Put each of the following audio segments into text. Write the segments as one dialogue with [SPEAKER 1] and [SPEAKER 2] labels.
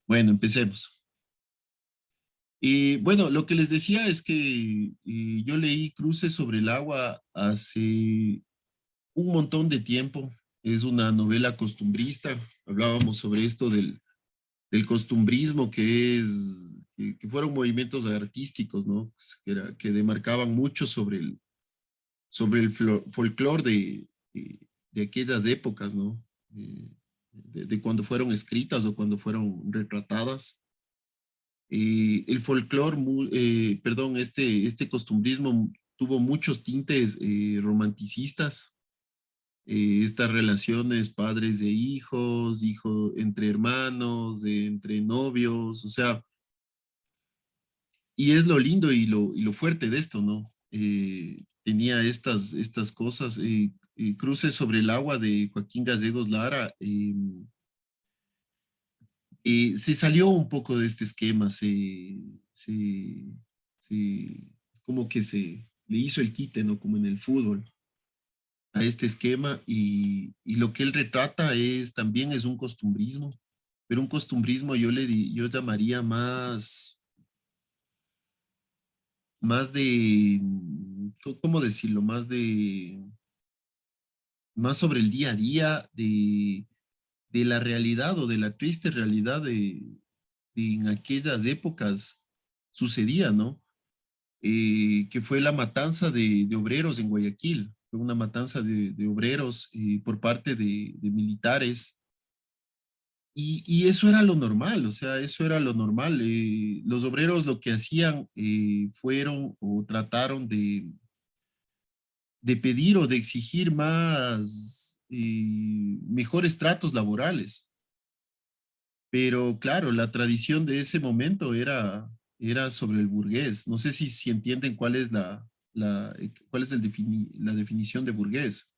[SPEAKER 1] Bueno, empecemos. Y bueno, lo que les decía es que yo leí Cruces sobre el agua hace un montón de tiempo. Es una novela costumbrista. Hablábamos sobre esto del costumbrismo, que fueron movimientos artísticos, ¿no? Que demarcaban mucho sobre el folclore de aquellas épocas, ¿no? Eh, de cuando fueron escritas o cuando fueron retratadas. El folclore, perdón, este costumbrismo tuvo muchos tintes romanticistas, estas relaciones padres de hijos, hijos entre hermanos, entre novios, o sea, y es lo lindo y lo fuerte de esto, ¿no? Tenía estas cosas, Cruces sobre el agua de Joaquín Gallegos Lara, se salió un poco de este esquema, se, se- como que se le hizo el quite, ¿no? Como en el fútbol, a este esquema y lo que él retrata también es un costumbrismo, pero un costumbrismo yo llamaría más de, ¿cómo decirlo? Más sobre el día a día de la realidad o de la triste realidad de en aquellas épocas sucedía, ¿no? Que fue la matanza de obreros en Guayaquil. Fue una matanza de obreros por parte de militares. Y eso era lo normal, o sea, eso era lo normal. Los obreros lo que hacían fueron o trataron de pedir o de exigir mejores tratos laborales. Pero claro, la tradición de ese momento era sobre el burgués. No sé si entienden cuál es la definición de burgués.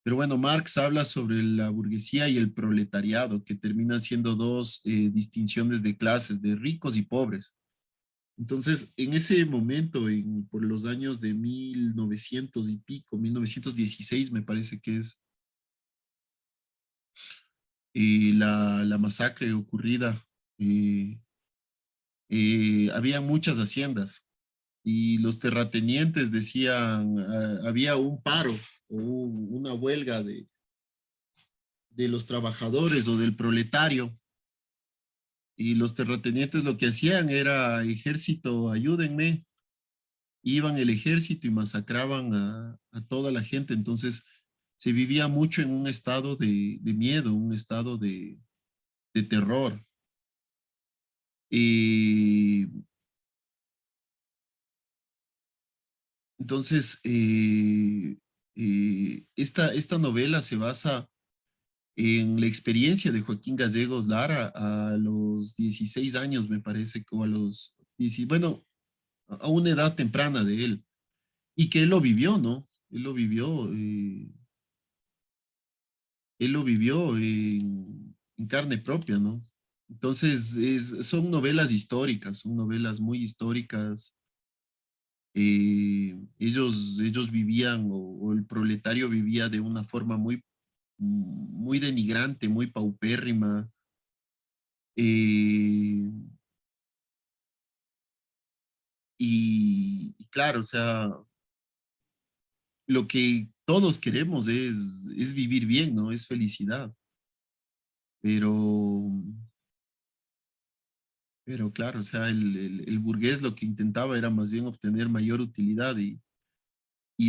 [SPEAKER 1] Pero bueno, Marx habla sobre la burguesía y el proletariado, que terminan siendo dos distinciones de clases, de ricos y pobres. Entonces, en ese momento, por los años de 1900 y pico, 1916 me parece que es la masacre ocurrida, eh, había muchas haciendas y los terratenientes decían, había un paro o una huelga de los trabajadores o del proletario y los terratenientes lo que hacían era, ejército, ayúdenme, iban el ejército y masacraban a toda la gente, entonces se vivía mucho en un estado de miedo, un estado de terror. Y entonces, esta novela se basa en la experiencia de Joaquín Gallegos Lara a los 16 años, me parece, o a los 10, bueno, a una edad temprana de él, y que él lo vivió, ¿no? Él lo vivió en carne propia, ¿no? Entonces, son novelas históricas, son novelas muy históricas. Ellos vivían, o el proletario vivía de una forma muy denigrante, muy paupérrima. eh, y claro, o sea, lo que todos queremos es vivir bien, ¿no? Es felicidad. Pero, pero claro, o sea, el burgués lo que intentaba era más bien obtener mayor utilidad y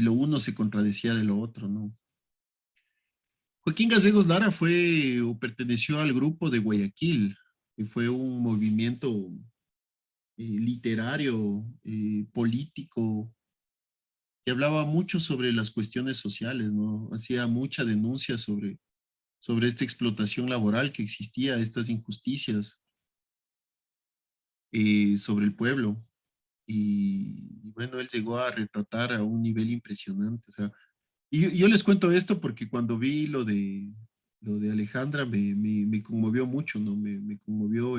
[SPEAKER 1] lo uno se contradecía de lo otro, ¿no? Joaquín Gallegos Lara fue o perteneció al grupo de Guayaquil, que fue un movimiento literario, político, que hablaba mucho sobre las cuestiones sociales, ¿no? Hacía mucha denuncia sobre esta explotación laboral que existía, estas injusticias sobre el pueblo. Y bueno, él llegó a retratar a un nivel impresionante. O sea, y yo les cuento esto porque cuando vi lo de Alejandra me conmovió mucho, ¿no? Me conmovió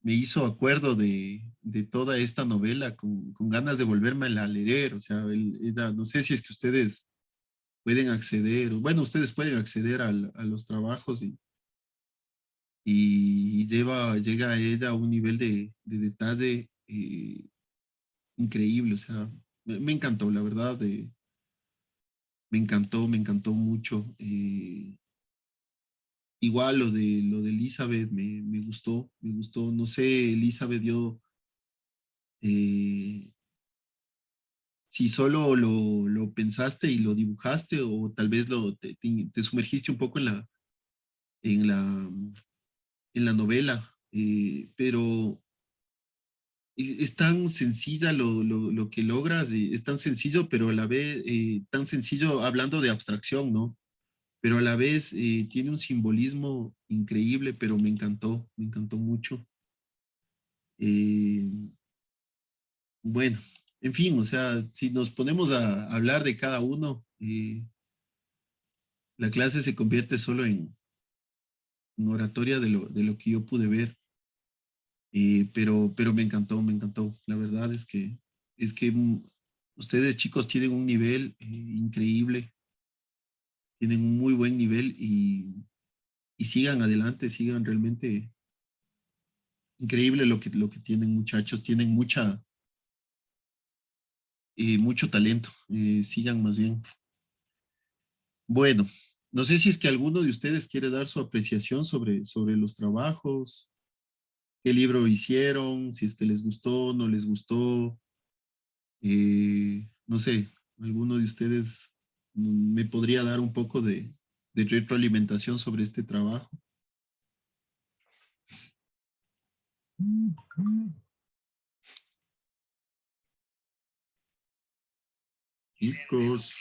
[SPEAKER 1] me hizo acuerdo de toda esta novela con ganas de volverme a leer. O sea, no sé si es que ustedes pueden acceder, o bueno, ustedes pueden acceder a los trabajos y llega ella a un nivel de detalle increíble, o sea, me encantó, la verdad, me encantó mucho. Igual lo de Elizabeth me gustó, no sé, Elizabeth, yo, eh, si solo lo pensaste y lo dibujaste o tal vez te sumergiste un poco en la, en la novela, pero es tan sencilla lo que logras, es tan sencillo, pero a la vez, tan sencillo hablando de abstracción, ¿no? Pero a la vez tiene un simbolismo increíble, pero me encantó mucho. Eh, bueno, en fin, o sea, si nos ponemos a hablar de cada uno, la clase se convierte solo en oratoria de lo que yo pude ver. Pero me encantó. La verdad es que ustedes chicos tienen un nivel increíble, tienen un muy buen nivel y sigan adelante, sigan realmente increíble lo que tienen muchachos, tienen mucho talento, sigan más bien. Bueno, no sé si es que alguno de ustedes quiere dar su apreciación sobre los trabajos, qué libro hicieron, si es que les gustó, no les gustó. No sé, alguno de ustedes me podría dar un poco de retroalimentación sobre este trabajo. Chicos,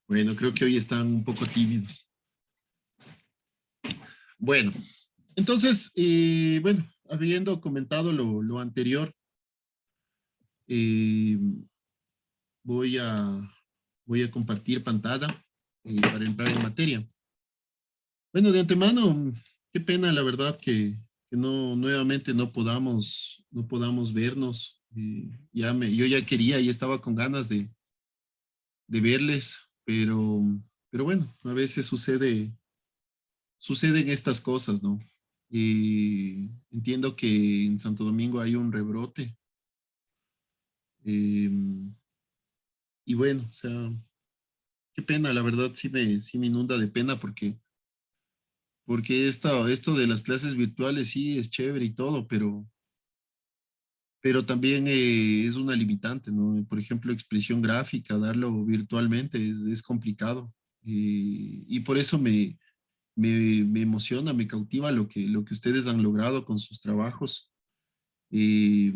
[SPEAKER 1] bueno, creo que hoy están un poco tímidos. Bueno, entonces, bueno, habiendo comentado lo anterior, eh, voy a, voy a compartir pantalla para entrar en materia. Bueno, de antemano, qué pena, la verdad, que no, nuevamente no podamos vernos. Yo ya quería, ya estaba con ganas de verles, pero bueno, a veces suceden estas cosas, ¿no? Entiendo que en Santo Domingo hay un rebrote. eh, y bueno, o sea, qué pena, la verdad sí me inunda de pena porque esto de las clases virtuales sí es chévere y todo, pero también es una limitante, ¿no? Por ejemplo, expresión gráfica, darlo virtualmente es complicado. Y por eso me emociona, me cautiva lo que ustedes han logrado con sus trabajos. Eh,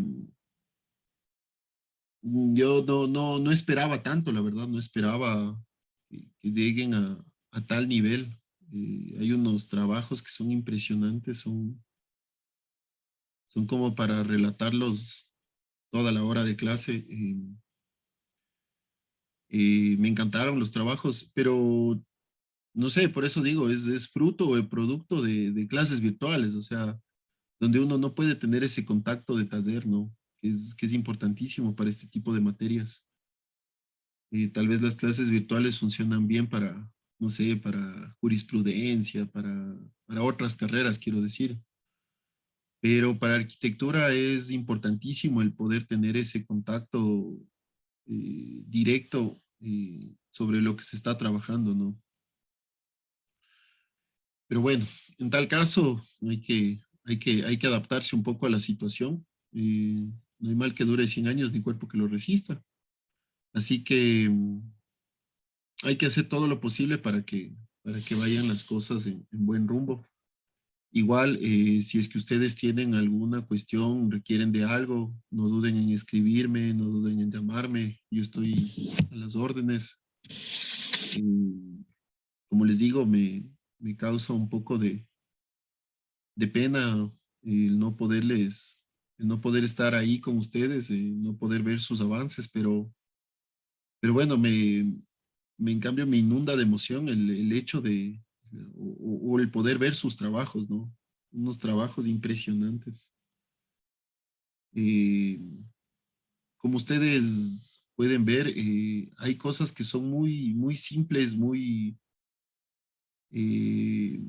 [SPEAKER 1] yo no esperaba tanto, la verdad, no esperaba que lleguen a tal nivel. Hay unos trabajos que son impresionantes, son como para relatarlos toda la hora de clase. Me encantaron los trabajos, pero no sé, por eso digo, es fruto o el producto de clases virtuales, o sea, donde uno no puede tener ese contacto de taller, ¿no? Que es importantísimo para este tipo de materias. Tal vez las clases virtuales funcionan bien para, no sé, para jurisprudencia, para otras carreras, quiero decir. Pero para arquitectura es importantísimo el poder tener ese contacto directo sobre lo que se está trabajando, ¿no? Pero bueno, en tal caso hay que adaptarse un poco a la situación. No hay mal que dure 100 años ni cuerpo que lo resista. Así que hay que hacer todo lo posible para que vayan las cosas en buen rumbo. Igual, si es que ustedes tienen alguna cuestión, requieren de algo, no duden en escribirme, no duden en llamarme. Yo estoy a las órdenes. Eh, como les digo, me causa un poco de pena el no poder estar ahí con ustedes, no poder ver sus avances, pero bueno, en cambio me inunda de emoción el hecho o el poder ver sus trabajos, ¿no? Unos trabajos impresionantes. Eh, como ustedes pueden ver, hay cosas que son muy simples, eh,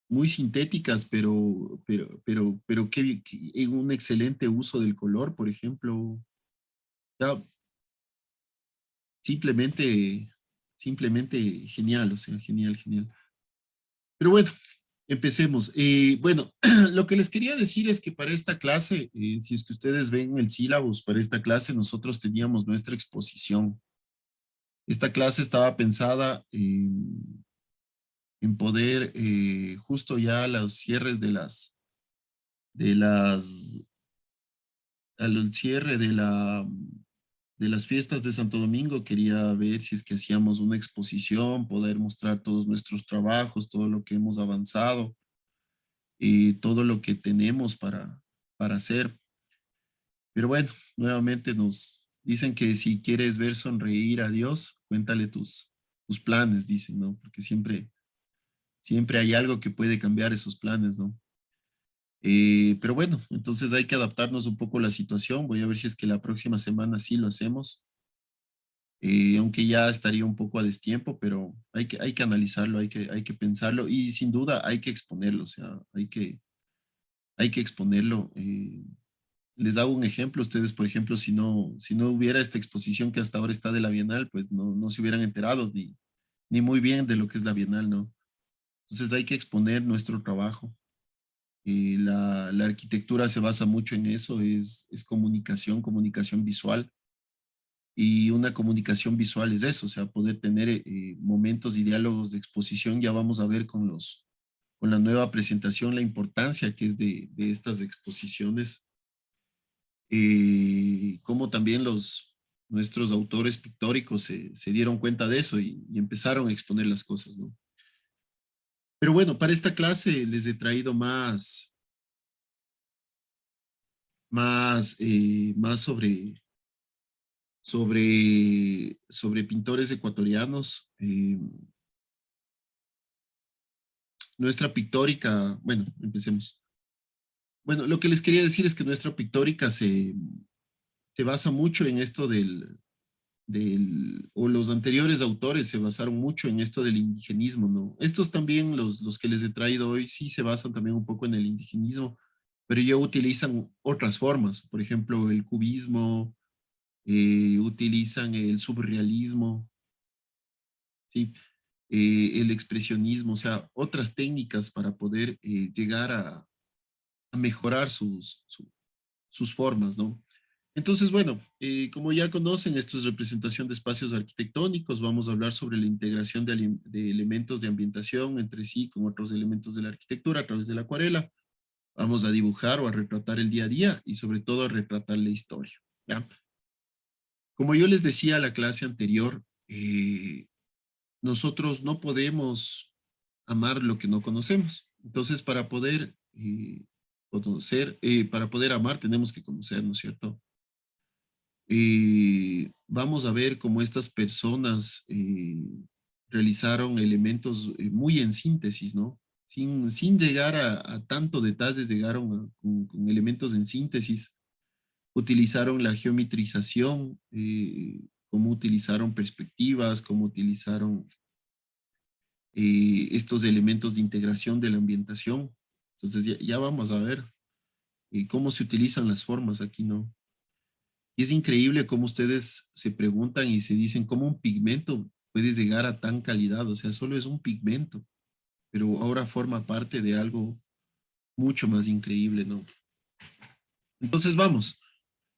[SPEAKER 1] muy sintéticas, pero en un excelente uso del color, por ejemplo, ya simplemente, simplemente genial, o sea, genial, genial. Pero bueno, empecemos. Bueno, lo que les quería decir es que para esta clase, si es que ustedes ven el sílabus para esta clase, nosotros teníamos nuestra exposición. Esta clase estaba pensada en poder, justo ya a los cierres de las, al cierre de las fiestas de Santo Domingo, quería ver si es que hacíamos una exposición, poder mostrar todos nuestros trabajos, todo lo que hemos avanzado y todo lo que tenemos para hacer. Pero bueno, nuevamente nos dicen que si quieres ver sonreír a Dios, cuéntale tus planes, dicen, ¿no? Porque siempre hay algo que puede cambiar esos planes, ¿no? Pero bueno, entonces hay que adaptarnos un poco a la situación. Voy a ver si es que la próxima semana sí lo hacemos, aunque ya estaría un poco a destiempo, pero hay que analizarlo, hay que pensarlo y sin duda hay que exponerlo, o sea, hay que exponerlo. Les hago un ejemplo, ustedes, por ejemplo, si no hubiera esta exposición que hasta ahora está de la Bienal, pues no se hubieran enterado ni muy bien de lo que es la Bienal, ¿no? Entonces hay que exponer nuestro trabajo. La arquitectura se basa mucho en eso, es comunicación, comunicación visual. Y una comunicación visual es eso, o sea, poder tener momentos y diálogos de exposición. Ya vamos a ver con la nueva presentación la importancia que es de estas exposiciones, cómo también nuestros autores pictóricos se dieron cuenta de eso y empezaron a exponer las cosas, ¿no? Pero bueno, para esta clase les he traído más sobre pintores ecuatorianos. Nuestra pictórica, bueno, empecemos. Bueno, lo que les quería decir es que nuestra pictórica se basa mucho en esto o los anteriores autores se basaron mucho en esto del indigenismo, ¿no? Estos también, los que les he traído hoy, sí se basan también un poco en el indigenismo, pero ya utilizan otras formas, por ejemplo, el cubismo, utilizan el surrealismo, ¿sí? El expresionismo, o sea, otras técnicas para poder llegar a mejorar sus formas, ¿no? Entonces, bueno, como ya conocen, esto es representación de espacios arquitectónicos. Vamos a hablar sobre la integración de elementos de ambientación entre sí con otros elementos de la arquitectura a través de la acuarela. Vamos a dibujar o a retratar el día a día y sobre todo a retratar la historia, ¿ya? Como yo les decía a la clase anterior, nosotros no podemos amar lo que no conocemos. Entonces, para poder para poder amar, tenemos que conocer, ¿no es cierto? Vamos a ver cómo estas personas realizaron elementos muy en síntesis, ¿no? Sin llegar a tanto detalle, llegaron con elementos en síntesis, utilizaron la geometrización, cómo utilizaron perspectivas, cómo utilizaron estos elementos de integración de la ambientación. Entonces ya vamos a ver cómo se utilizan las formas aquí, ¿no? Y es increíble cómo ustedes se preguntan y se dicen cómo un pigmento puede llegar a tan calidad, o sea, solo es un pigmento, pero ahora forma parte de algo mucho más increíble, ¿no? Entonces vamos,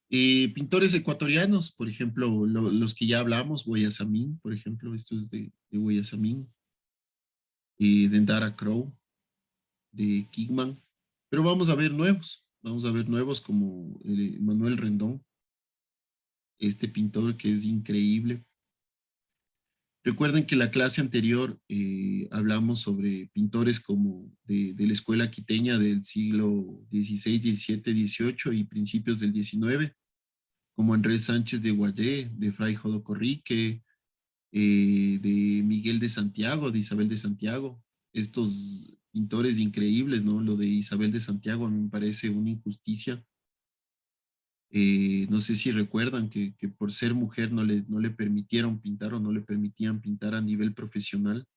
[SPEAKER 1] pintores ecuatorianos, por ejemplo, los que ya hablamos, Guayasamín, por ejemplo, esto es de Guayasamín, de Ndara Crow, de Kingman, pero vamos a ver nuevos como Manuel Rendón, este pintor que es increíble. Recuerden que la clase anterior hablamos sobre pintores como de la escuela quiteña del siglo XVI, XVII, XVIII y principios del XIX, como Andrés Sánchez de Guallé, de Fray Jodocorrique, de Miguel de Santiago, de Isabel de Santiago. Estos pintores increíbles, ¿no? Lo de Isabel de Santiago a mí me parece una injusticia. No sé si recuerdan que por ser mujer no le permitieron pintar o no le permitían pintar a nivel profesional.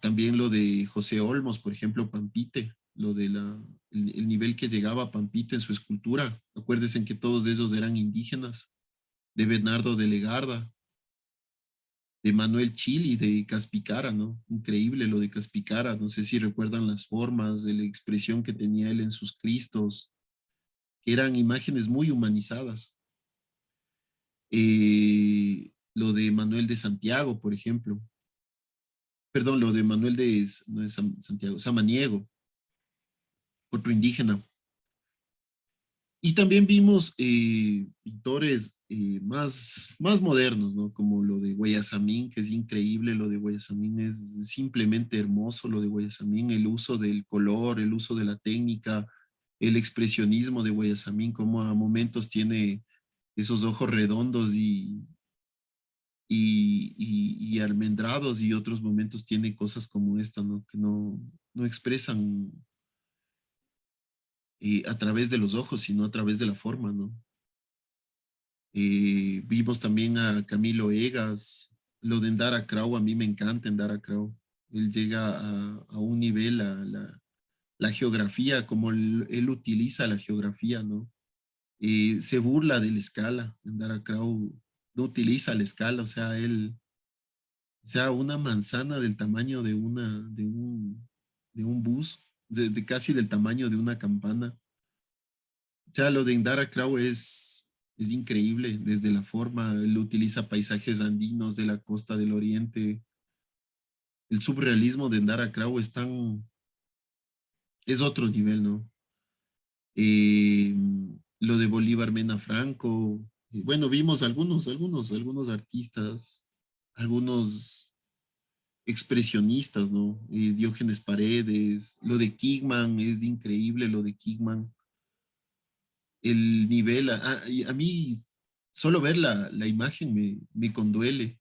[SPEAKER 1] también lo de José Olmos, por ejemplo, Pampite, lo de el nivel que llegaba a Pampite en su escultura. Acuérdense que todos ellos eran indígenas, de Bernardo de Legarda, de Manuel Chili, de Caspicara, ¿no? Increíble lo de Caspicara. No sé si recuerdan las formas, de la expresión que tenía él en sus Cristos, que eran imágenes muy humanizadas. Lo de Manuel de Santiago, por ejemplo. Perdón, lo de Manuel de, no es Santiago, Samaniego, otro indígena. Y también vimos pintores más modernos, ¿no? Como lo de Guayasamín, que es increíble, lo de Guayasamín es simplemente hermoso, lo de Guayasamín, el uso del color, el uso de la técnica, el expresionismo de Guayasamín, como a momentos tiene esos ojos redondos y almendrados y otros momentos tiene cosas como esta, ¿no? Que no expresan a través de los ojos, sino a través de la forma, ¿no? Vimos también a Camilo Egas, lo de Endara Krau, a mí me encanta Endara Krau. Él llega a un nivel, la geografía, como él utiliza la geografía, ¿no? Se burla de la escala. Endara Krau no utiliza la escala, o sea, o sea, una manzana del tamaño de un bus, de casi del tamaño de una campana. O sea, lo de Indara Krau es increíble desde la forma. Él utiliza paisajes andinos de la costa del oriente. El surrealismo de Indara Krau es otro nivel, ¿no? Eh, lo de Bolívar Mena Franco. Bueno, vimos algunos artistas, algunos expresionistas, ¿no? Diógenes Paredes. Lo de Kingman es increíble, lo de Kingman. El nivel, y a mí solo ver la imagen me conduele,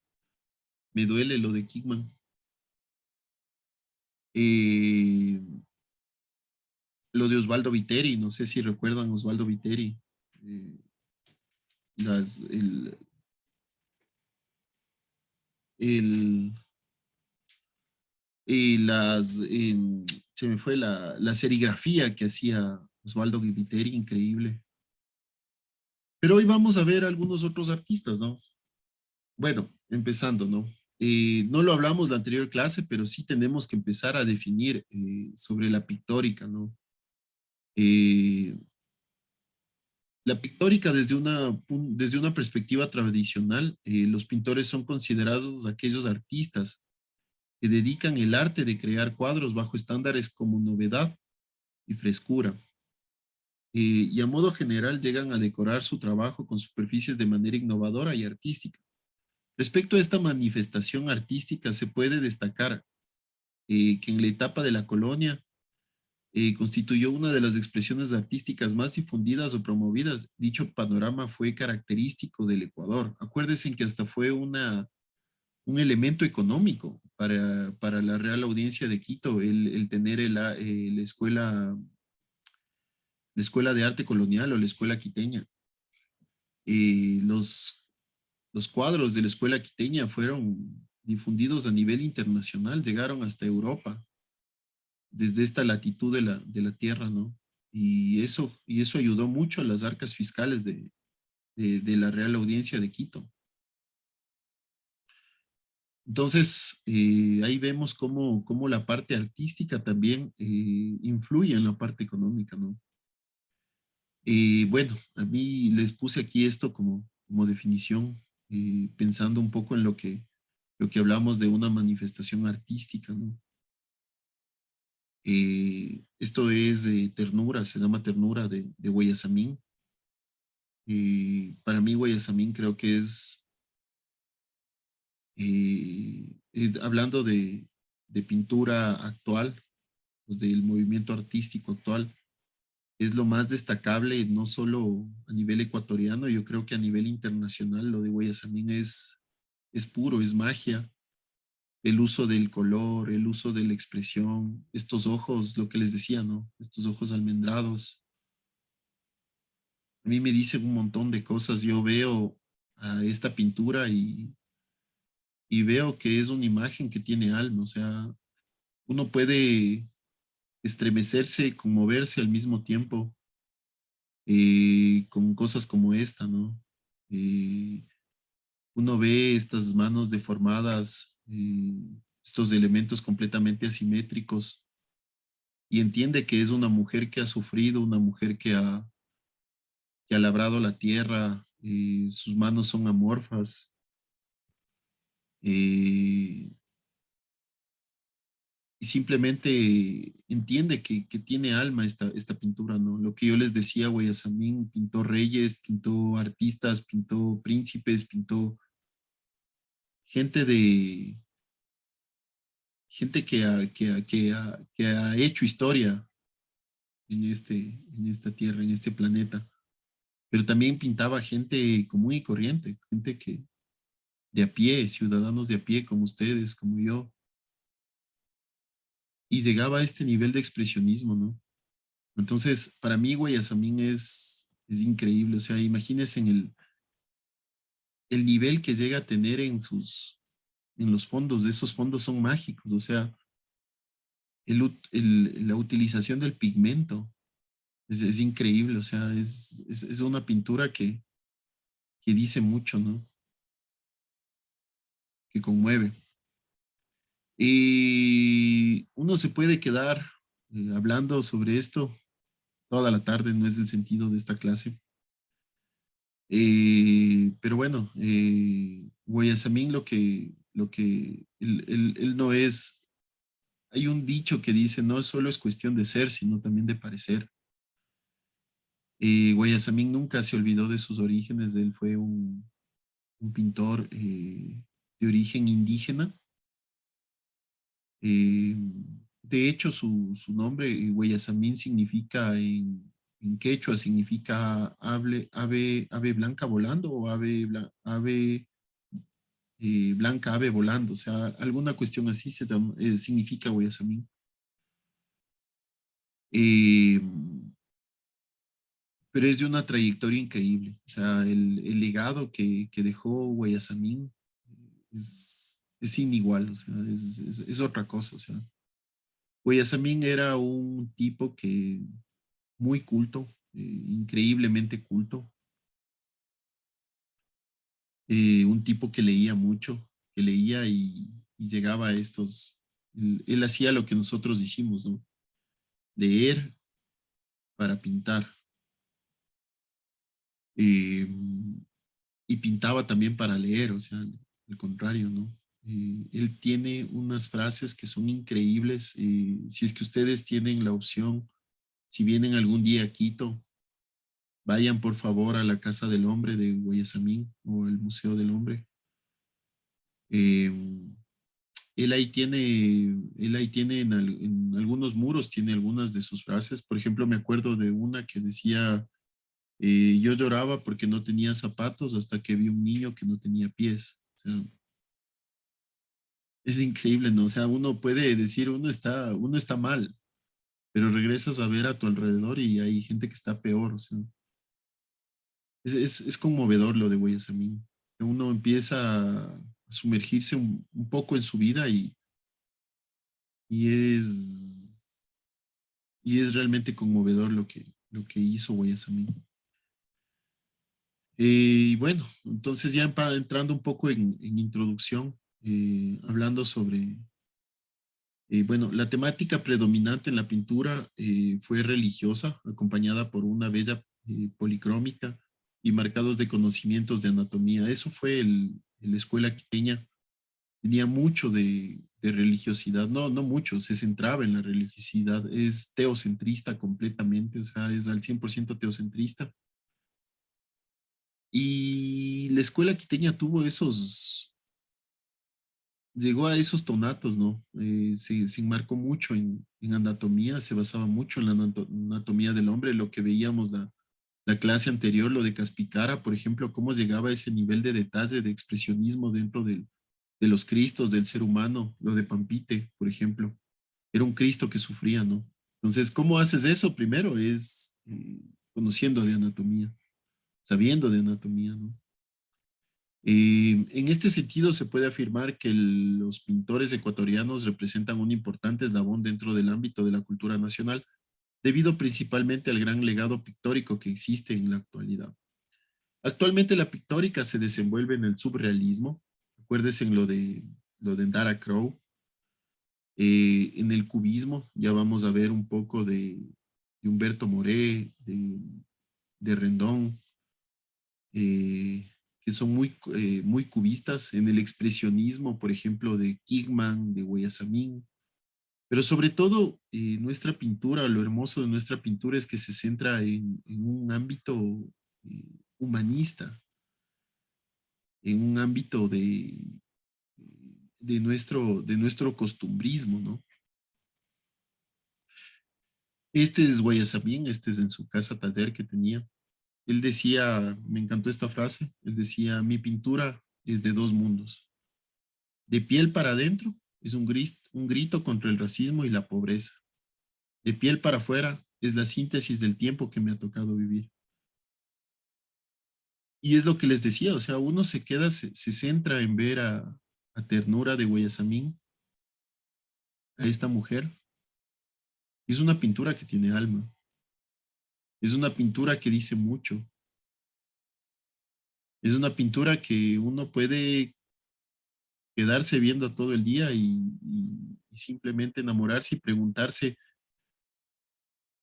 [SPEAKER 1] me duele lo de Kingman. Eh, lo de Osvaldo Viteri, no sé si recuerdan Osvaldo Viteri. Eh, las, el, se me fue la serigrafía que hacía Osvaldo Viteri, increíble. Pero hoy vamos a ver algunos otros artistas, ¿no? Bueno, empezando, ¿no? No lo hablamos la anterior clase, pero sí tenemos que empezar a definir sobre la pictórica, ¿no? Eh, la pictórica desde una perspectiva tradicional, los pintores son considerados aquellos artistas que dedican el arte de crear cuadros bajo estándares como novedad y frescura. Y a modo general llegan a decorar su trabajo con superficies de manera innovadora y artística. Respecto a esta manifestación artística, se puede destacar que en la etapa de la colonia constituyó una de las expresiones artísticas más difundidas o promovidas. Dicho panorama fue característico del Ecuador. Acuérdense que hasta fue un elemento económico para la Real Audiencia de Quito el tener la escuela de arte colonial o la escuela quiteña. Eh, los, los cuadros de la escuela quiteña fueron difundidos a nivel internacional, llegaron hasta Europa desde esta latitud de la tierra, ¿no? Y eso ayudó mucho a las arcas fiscales de la Real Audiencia de Quito. Entonces, ahí vemos cómo la parte artística también influye en la parte económica, ¿no? Bueno, a mí les puse aquí esto como definición, pensando un poco en lo que hablamos de una manifestación artística, ¿no? Esto es Ternura, se llama Ternura de Guayasamín. Para mí Guayasamín creo que es, hablando de pintura actual, pues, del movimiento artístico actual, es lo más destacable, no solo a nivel ecuatoriano, yo creo que a nivel internacional lo de Guayasamín es puro, es magia. El uso del color, el uso de la expresión, estos ojos, lo que les decía, ¿no? Estos ojos almendrados, a mí me dicen un montón de cosas. Yo veo a esta pintura y veo que es una imagen que tiene alma, o sea, uno puede estremecerse, conmoverse al mismo tiempo con cosas como esta, ¿no? Eh, Uno ve estas manos deformadas, estos elementos completamente asimétricos y entiende que es una mujer que ha sufrido, una mujer que ha labrado la tierra, sus manos son amorfas, eh, y simplemente entiende que tiene alma esta pintura, ¿no? Lo que yo les decía, Guayasamín pintó reyes, pintó artistas, pintó príncipes, pintó gente de gente que ha hecho historia en esta tierra, en este planeta, pero también pintaba gente común y corriente, gente que de a pie, ciudadanos de a pie como ustedes, como yo, y llegaba a este nivel de expresionismo, ¿no? Entonces, para mí, Guayasamín es increíble. O sea, imagínense el nivel que llega a tener en los fondos. Esos fondos son mágicos. O sea, la utilización del pigmento es increíble. O sea, es una pintura que dice mucho, ¿no? Que conmueve. Y uno se puede quedar hablando sobre esto toda la tarde, no es el sentido de esta clase. Pero bueno, Guayasamín él no es, hay un dicho que dice, no solo es cuestión de ser, sino también de parecer. Guayasamín nunca se olvidó de sus orígenes, él fue un pintor de origen indígena. Eh, de hecho, su nombre, Guayasamín, significa en quechua, significa ave blanca volando o ave blanca ave volando, o sea, alguna cuestión así significa Guayasamín. Eh, pero es de una trayectoria increíble, o sea, el legado que dejó Guayasamín es, es sin igual, o sea, es otra cosa, o sea. Guayasamín era un tipo que muy culto, increíblemente culto, un tipo que leía mucho, que leía y llegaba a él hacía lo que nosotros hicimos, ¿no? Leer para pintar. eh, y pintaba también para leer, o sea, al contrario, ¿no? Él tiene unas frases que son increíbles. Si es que ustedes tienen la opción, si vienen algún día a Quito, vayan por favor a la Casa del Hombre de Guayasamín o el Museo del Hombre. Eh, él ahí tiene en algunos muros, tiene algunas de sus frases. Por ejemplo, me acuerdo de una que decía, yo lloraba porque no tenía zapatos hasta que vi un niño que no tenía pies. O sea, es increíble, ¿no? O sea, uno puede decir, uno está mal, pero regresas a ver a tu alrededor y hay gente que está peor. O sea, es conmovedor lo de Guayasamín. Uno empieza a sumergirse un poco en su vida y es, y es realmente conmovedor lo que hizo Guayasamín. Y bueno, entonces ya entrando un poco en introducción, hablando sobre, bueno, la temática predominante en la pintura fue religiosa, acompañada por una bella policrómica y marcados de conocimientos de anatomía. Eso fue la escuela quiteña. Tenía mucho de religiosidad, no mucho, se centraba en la religiosidad, es teocentrista completamente, o sea, es al 100% teocentrista. Y la escuela quiteña llegó a esos tonatos, ¿no? Se enmarcó mucho en anatomía, se basaba mucho en la anatomía del hombre, lo que veíamos la clase anterior, lo de Caspicara, por ejemplo, cómo llegaba a ese nivel de detalle, de expresionismo dentro de los cristos del ser humano, lo de Pampite, por ejemplo, era un Cristo que sufría, ¿no? Entonces, ¿cómo haces eso? Primero es conociendo de anatomía, sabiendo de anatomía, ¿no? En este sentido, se puede afirmar que los pintores ecuatorianos representan un importante eslabón dentro del ámbito de la cultura nacional, debido principalmente al gran legado pictórico que existe en la actualidad. Actualmente la pictórica se desenvuelve en el surrealismo, acuérdense en lo de Dara Crow, en el cubismo, ya vamos a ver un poco de Humberto Moré, de Rendón, que son muy cubistas, en el expresionismo, por ejemplo, de Kigman, de Guayasamín, pero sobre todo nuestra pintura, lo hermoso de nuestra pintura es que se centra en un ámbito eh, humanista, en un ámbito de nuestro costumbrismo, ¿no? Este es Guayasamín, este es en su casa taller que tenía. Él decía, me encantó esta frase, él decía, mi pintura es de dos mundos. De piel para adentro es un grito contra el racismo y la pobreza. De piel para afuera es la síntesis del tiempo que me ha tocado vivir. Y es lo que les decía, o sea, uno se queda, se centra en ver a Ternura de Guayasamín, a esta mujer. Es una pintura que tiene alma, es una pintura que dice mucho, es una pintura que uno puede quedarse viendo todo el día y simplemente enamorarse y preguntarse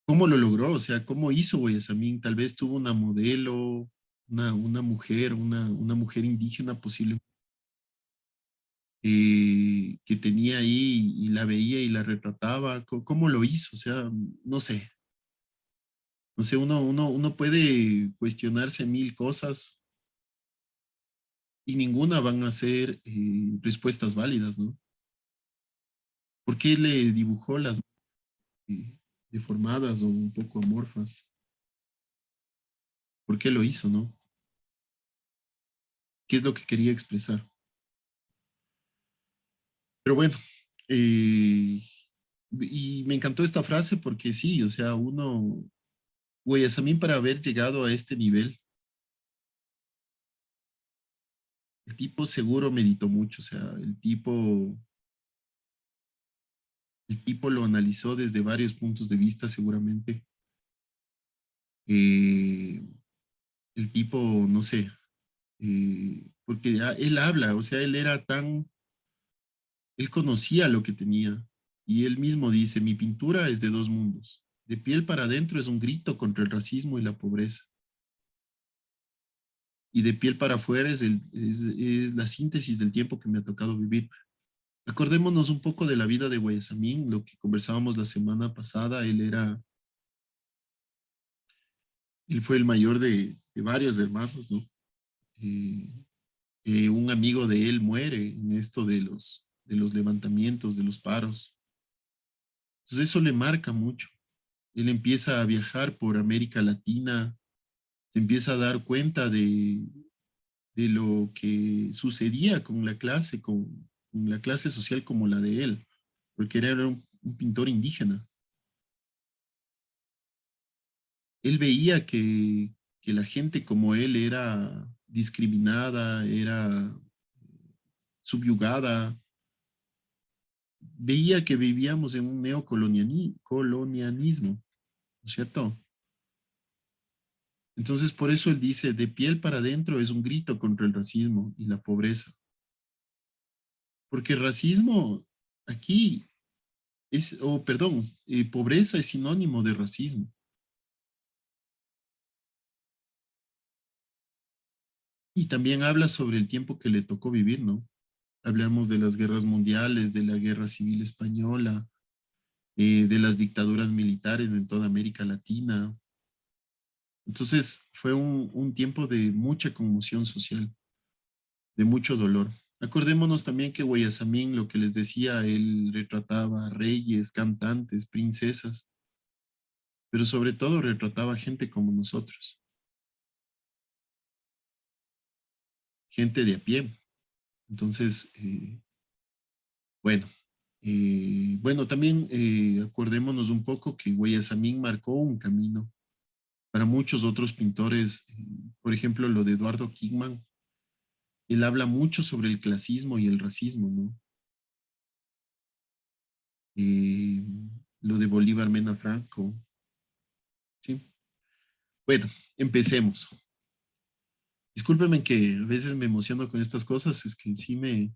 [SPEAKER 1] cómo lo logró, o sea, cómo hizo Guayasamín. Tal vez tuvo una modelo, una mujer, una mujer indígena posible que tenía ahí y la veía y la retrataba. ¿Cómo lo hizo? O sea, no sé. No sé, uno puede cuestionarse mil cosas y ninguna van a ser respuestas válidas, ¿no? ¿Por qué le dibujó las eh, deformadas o un poco amorfas? ¿Por qué lo hizo, no? ¿Qué es lo que quería expresar? Pero bueno, eh, y me encantó esta frase porque sí, o sea, Guayasamín para haber llegado a este nivel, el tipo seguro meditó mucho, o sea, el tipo lo analizó desde varios puntos de vista seguramente. Eh, el tipo, no sé, porque él habla, o sea, él conocía lo que tenía y él mismo dice, mi pintura es de dos mundos. De piel para adentro es un grito contra el racismo y la pobreza. Y de piel para afuera es la síntesis del tiempo que me ha tocado vivir. Acordémonos un poco de la vida de Guayasamín, lo que conversábamos la semana pasada. Él fue el mayor de varios hermanos, ¿no? Eh, un amigo de él muere en esto de los levantamientos, de los paros. Entonces eso le marca mucho. Él empieza a viajar por América Latina, se empieza a dar cuenta de lo que sucedía con la clase social como la de él, porque era un pintor indígena. Él veía que la gente como él era discriminada, era subyugada, veía que vivíamos en un neocolonialismo, ¿no es cierto? Entonces, por eso él dice, de piel para adentro es un grito contra el racismo y la pobreza, porque el racismo aquí perdón, pobreza es sinónimo de racismo. Y también habla sobre el tiempo que le tocó vivir, ¿no? Hablamos de las guerras mundiales, de la guerra civil española, de las dictaduras militares en toda América Latina. Entonces fue un tiempo de mucha conmoción social, de mucho dolor. Acordémonos también que Guayasamín, lo que les decía, él retrataba reyes, cantantes, princesas, pero sobre todo retrataba gente como nosotros, gente de a pie. Entonces, bueno, bueno, también acordémonos un poco que Guayasamín marcó un camino para muchos otros pintores, por ejemplo, lo de Eduardo Kingman. Él habla mucho sobre el clasismo y el racismo, ¿no? Eh, lo de Bolívar Mena Franco, ¿sí? Bueno, empecemos. Discúlpeme que a veces me emociono con estas cosas, es que sí me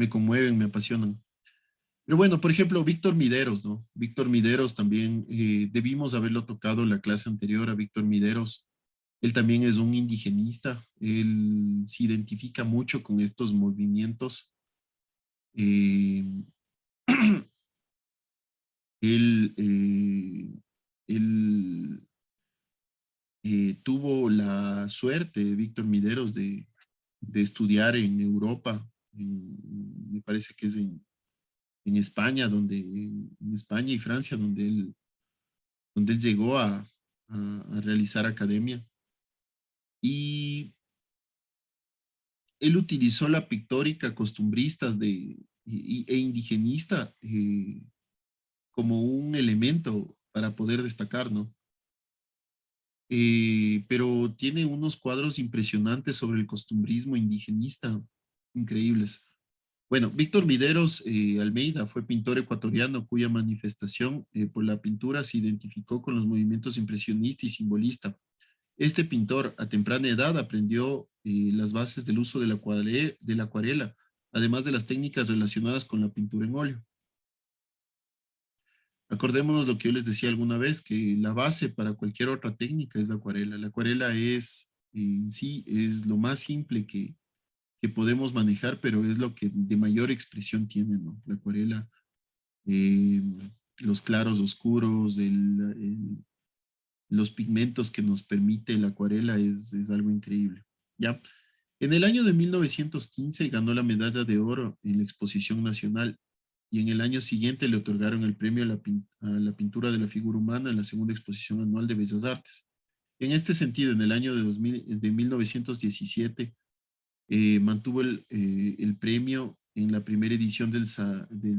[SPEAKER 1] conmueven, me apasionan. Pero bueno, por ejemplo, Víctor Mideros, ¿no? Víctor Mideros también, debimos haberlo tocado en la clase anterior a Víctor Mideros. Él también es un indigenista, él se identifica mucho con estos movimientos. Eh, él él tuvo la suerte, Víctor Mideros, de estudiar en Europa, me parece que es en España, en España y Francia, donde él llegó a realizar academia. Y él utilizó la pictórica costumbrista e indigenista como un elemento para poder destacar, ¿no? Pero tiene unos cuadros impresionantes sobre el costumbrismo indigenista, increíbles. Bueno, Víctor Mideros Almeida fue pintor ecuatoriano cuya manifestación por la pintura se identificó con los movimientos impresionista y simbolista. Este pintor a temprana edad aprendió las bases del uso de la acuarela, además de las técnicas relacionadas con la pintura en óleo. Acordémonos lo que yo les decía alguna vez, que la base para cualquier otra técnica es la acuarela. La acuarela es en sí, es lo más simple que podemos manejar, pero es lo que de mayor expresión tiene, ¿no? La acuarela, eh, los claros oscuros, los pigmentos que nos permite la acuarela es algo increíble, ¿ya? En el año de 1915 ganó la medalla de oro en la exposición nacional y en el año siguiente le otorgaron el premio a la pintura de la figura humana en la segunda exposición anual de Bellas Artes. En este sentido, en el año de 1917, mantuvo el premio en la primera edición del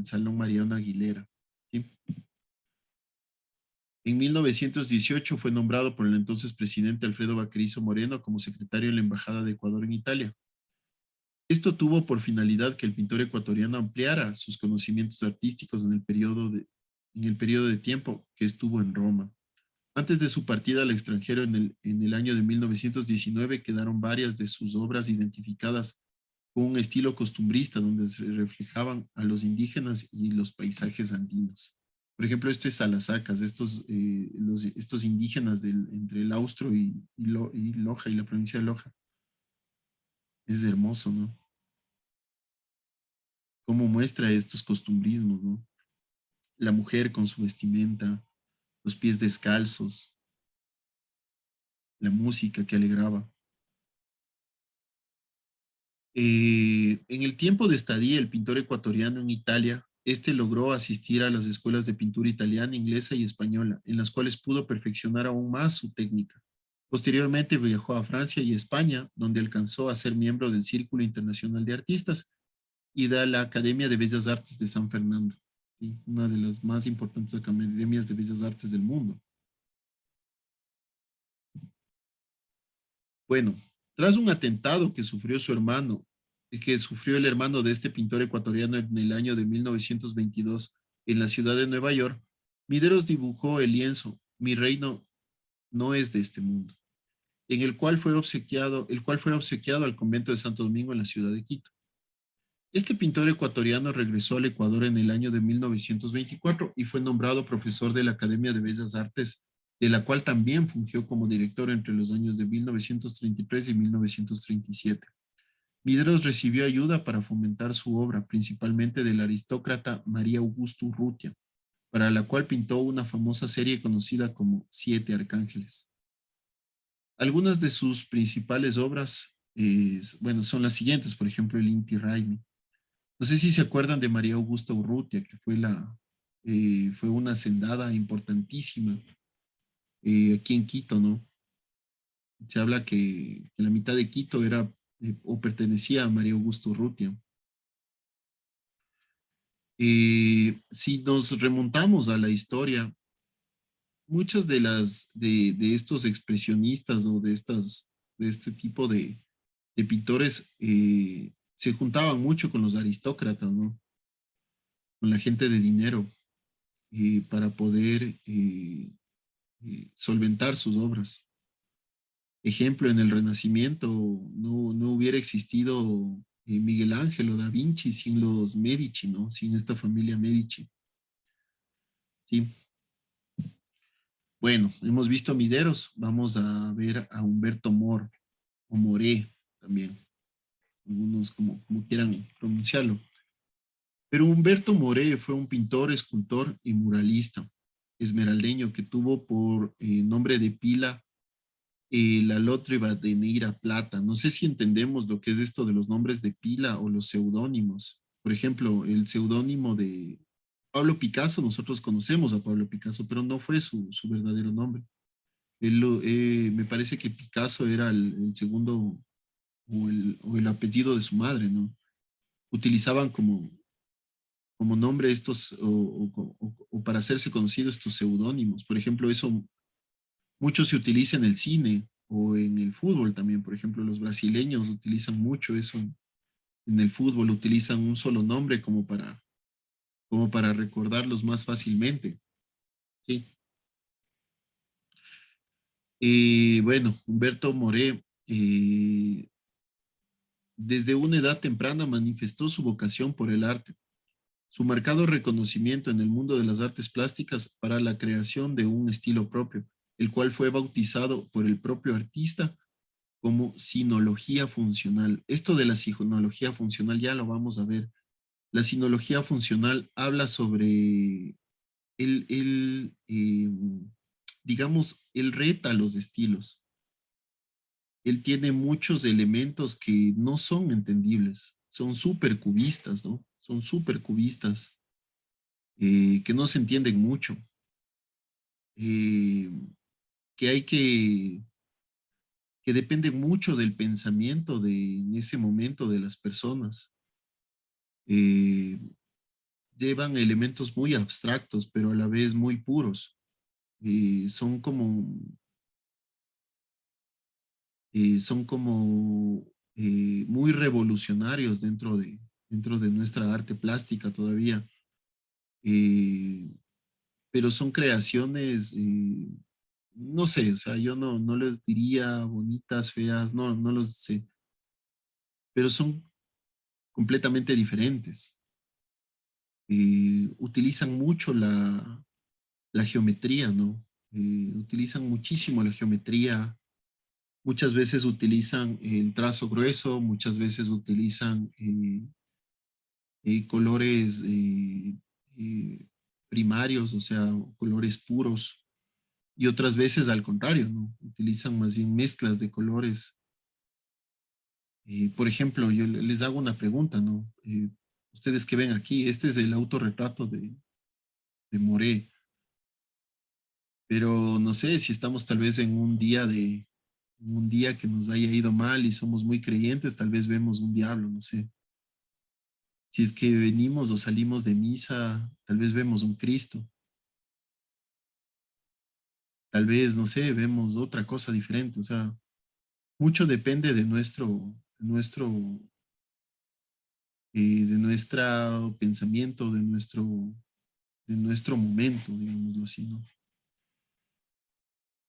[SPEAKER 1] Salón Mariano Aguilera. ¿Sí? En 1918 fue nombrado por el entonces presidente Alfredo Baquerizo Moreno como secretario de la Embajada de Ecuador en Italia. Esto tuvo por finalidad que el pintor ecuatoriano ampliara sus conocimientos artísticos en el periodo de tiempo que estuvo en Roma. Antes de su partida al extranjero en el año de 1919 quedaron varias de sus obras identificadas con un estilo costumbrista donde se reflejaban a los indígenas y los paisajes andinos. Por ejemplo, esto es Salasacas, estos indígenas entre el Austro y Loja y la provincia de Loja. Es hermoso, ¿no? Cómo muestra estos costumbrismos, ¿no? La mujer con su vestimenta, los pies descalzos, la música que alegraba. En el tiempo de estadía, el pintor ecuatoriano en Italia, este logró asistir a las escuelas de pintura italiana, inglesa y española, en las cuales pudo perfeccionar aún más su técnica. Posteriormente viajó a Francia y España, donde alcanzó a ser miembro del Círculo Internacional de Artistas y de la Academia de Bellas Artes de San Fernando, ¿sí? Una de las más importantes academias de bellas artes del mundo. Bueno, tras un atentado que sufrió su hermano, que sufrió el hermano de este pintor ecuatoriano en el año de 1922 en la ciudad de Nueva York, Mideros dibujó el lienzo Mi reino no es de este mundo, el cual fue obsequiado al convento de Santo Domingo en la ciudad de Quito. Este pintor ecuatoriano regresó al Ecuador en el año de 1924 y fue nombrado profesor de la Academia de Bellas Artes, de la cual también fungió como director entre los años de 1933 y 1937. Midros recibió ayuda para fomentar su obra, principalmente del aristócrata María Augusto Urrutia, para la cual pintó una famosa serie conocida como Siete Arcángeles. Algunas de sus principales obras, bueno, son las siguientes, por ejemplo, el Inti Raymi. No sé si se acuerdan de María Augusta Urrutia, que fue una hacendada importantísima aquí en Quito, ¿no? Se habla que la mitad de Quito era o pertenecía a María Augusta Urrutia. Si nos remontamos a la historia, muchas de estos expresionistas o de este tipo de pintores se juntaban mucho con los aristócratas, ¿no? Con la gente de dinero para poder solventar sus obras. Ejemplo, en el Renacimiento no hubiera existido Miguel Ángel o Da Vinci sin los Medici, ¿no? Sin esta familia Medici. Sí. Bueno, hemos visto Mideros, vamos a ver a Humberto Mor o Moré también, algunos como quieran pronunciarlo. Pero Humberto Moré fue un pintor, escultor y muralista esmeraldeño que tuvo por nombre de pila la Lotriba de Neira Plata. No sé si entendemos lo que es esto de los nombres de pila o los seudónimos. Por ejemplo, el seudónimo de Pablo Picasso, nosotros conocemos a Pablo Picasso, pero no fue su verdadero nombre. Me parece que Picasso era el segundo o el apellido de su madre, ¿no? Utilizaban como nombre estos, o para hacerse conocidos estos seudónimos. Por ejemplo, eso mucho se utiliza en el cine o en el fútbol también. Por ejemplo, los brasileños utilizan mucho eso en el fútbol, utilizan un solo nombre como para recordarlos más fácilmente. Sí. Bueno, Humberto Moré, desde una edad temprana manifestó su vocación por el arte, su marcado reconocimiento en el mundo de las artes plásticas para la creación de un estilo propio, el cual fue bautizado por el propio artista como sinología funcional. Esto de la sinología funcional ya lo vamos a ver. La sinología funcional habla sobre digamos, él reta los estilos. Él tiene muchos elementos que no son entendibles, son súper cubistas, ¿no? Son súper cubistas, que no se entienden mucho, eh, que hay que dependen mucho del pensamiento en ese momento de las personas. Eh, Llevan elementos muy abstractos, pero a la vez muy puros. Son como muy revolucionarios dentro de nuestra arte plástica todavía. Eh, pero son creaciones, no sé, o sea, yo no les diría bonitas, feas, no los sé, pero son completamente diferentes. Utilizan mucho la geometría, ¿no? Utilizan muchísimo la geometría. Muchas veces utilizan el trazo grueso, muchas veces utilizan colores eh, primarios, o sea, colores puros, y otras veces al contrario, ¿no? Utilizan más bien mezclas de colores. Por ejemplo, yo les hago una pregunta, ¿no? Ustedes que ven aquí, este es el autorretrato de Moré, pero no sé si estamos tal vez en un día que nos haya ido mal y somos muy creyentes, tal vez vemos un diablo, no sé. Si es que venimos o salimos de misa, tal vez vemos un Cristo, tal vez, no sé, vemos otra cosa diferente. O sea, mucho depende de nuestro pensamiento, de nuestro momento, digámoslo así, ¿no?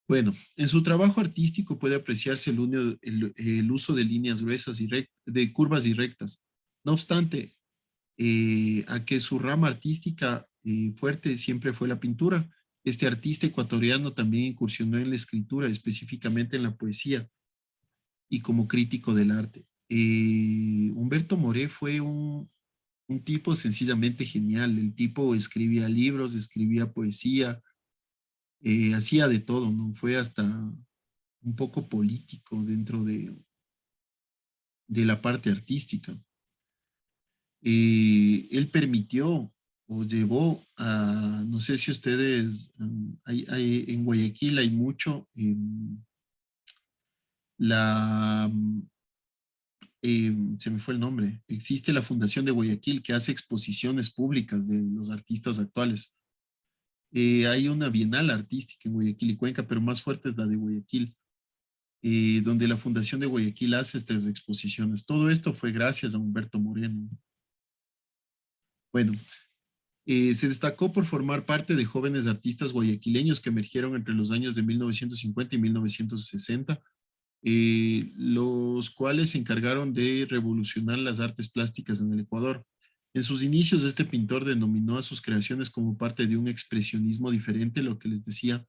[SPEAKER 1] Bueno, en su trabajo artístico puede apreciarse el uso de líneas gruesas de curvas y rectas. No obstante, a que su rama artística fuerte siempre fue la pintura. Este artista ecuatoriano también incursionó en la escritura, específicamente en la poesía y como crítico del arte. Humberto Moré fue un tipo sencillamente genial. El tipo escribía libros, escribía poesía, hacía de todo, ¿no? Fue hasta un poco político dentro de la parte artística. Él permitió o llevó a, no sé si ustedes, en Guayaquil hay mucho, la, se me fue el nombre, existe la Fundación de Guayaquil que hace exposiciones públicas de los artistas actuales. Hay una bienal artística en Guayaquil y Cuenca, pero más fuerte es la de Guayaquil. donde la Fundación de Guayaquil hace estas exposiciones. Todo esto fue gracias a Humberto Moreno. Bueno, se destacó por formar parte de jóvenes artistas guayaquileños que emergieron entre los años de 1950 y 1960, los cuales se encargaron de revolucionar las artes plásticas en el Ecuador. En sus inicios, este pintor denominó a sus creaciones como parte de un expresionismo diferente, lo que les decía,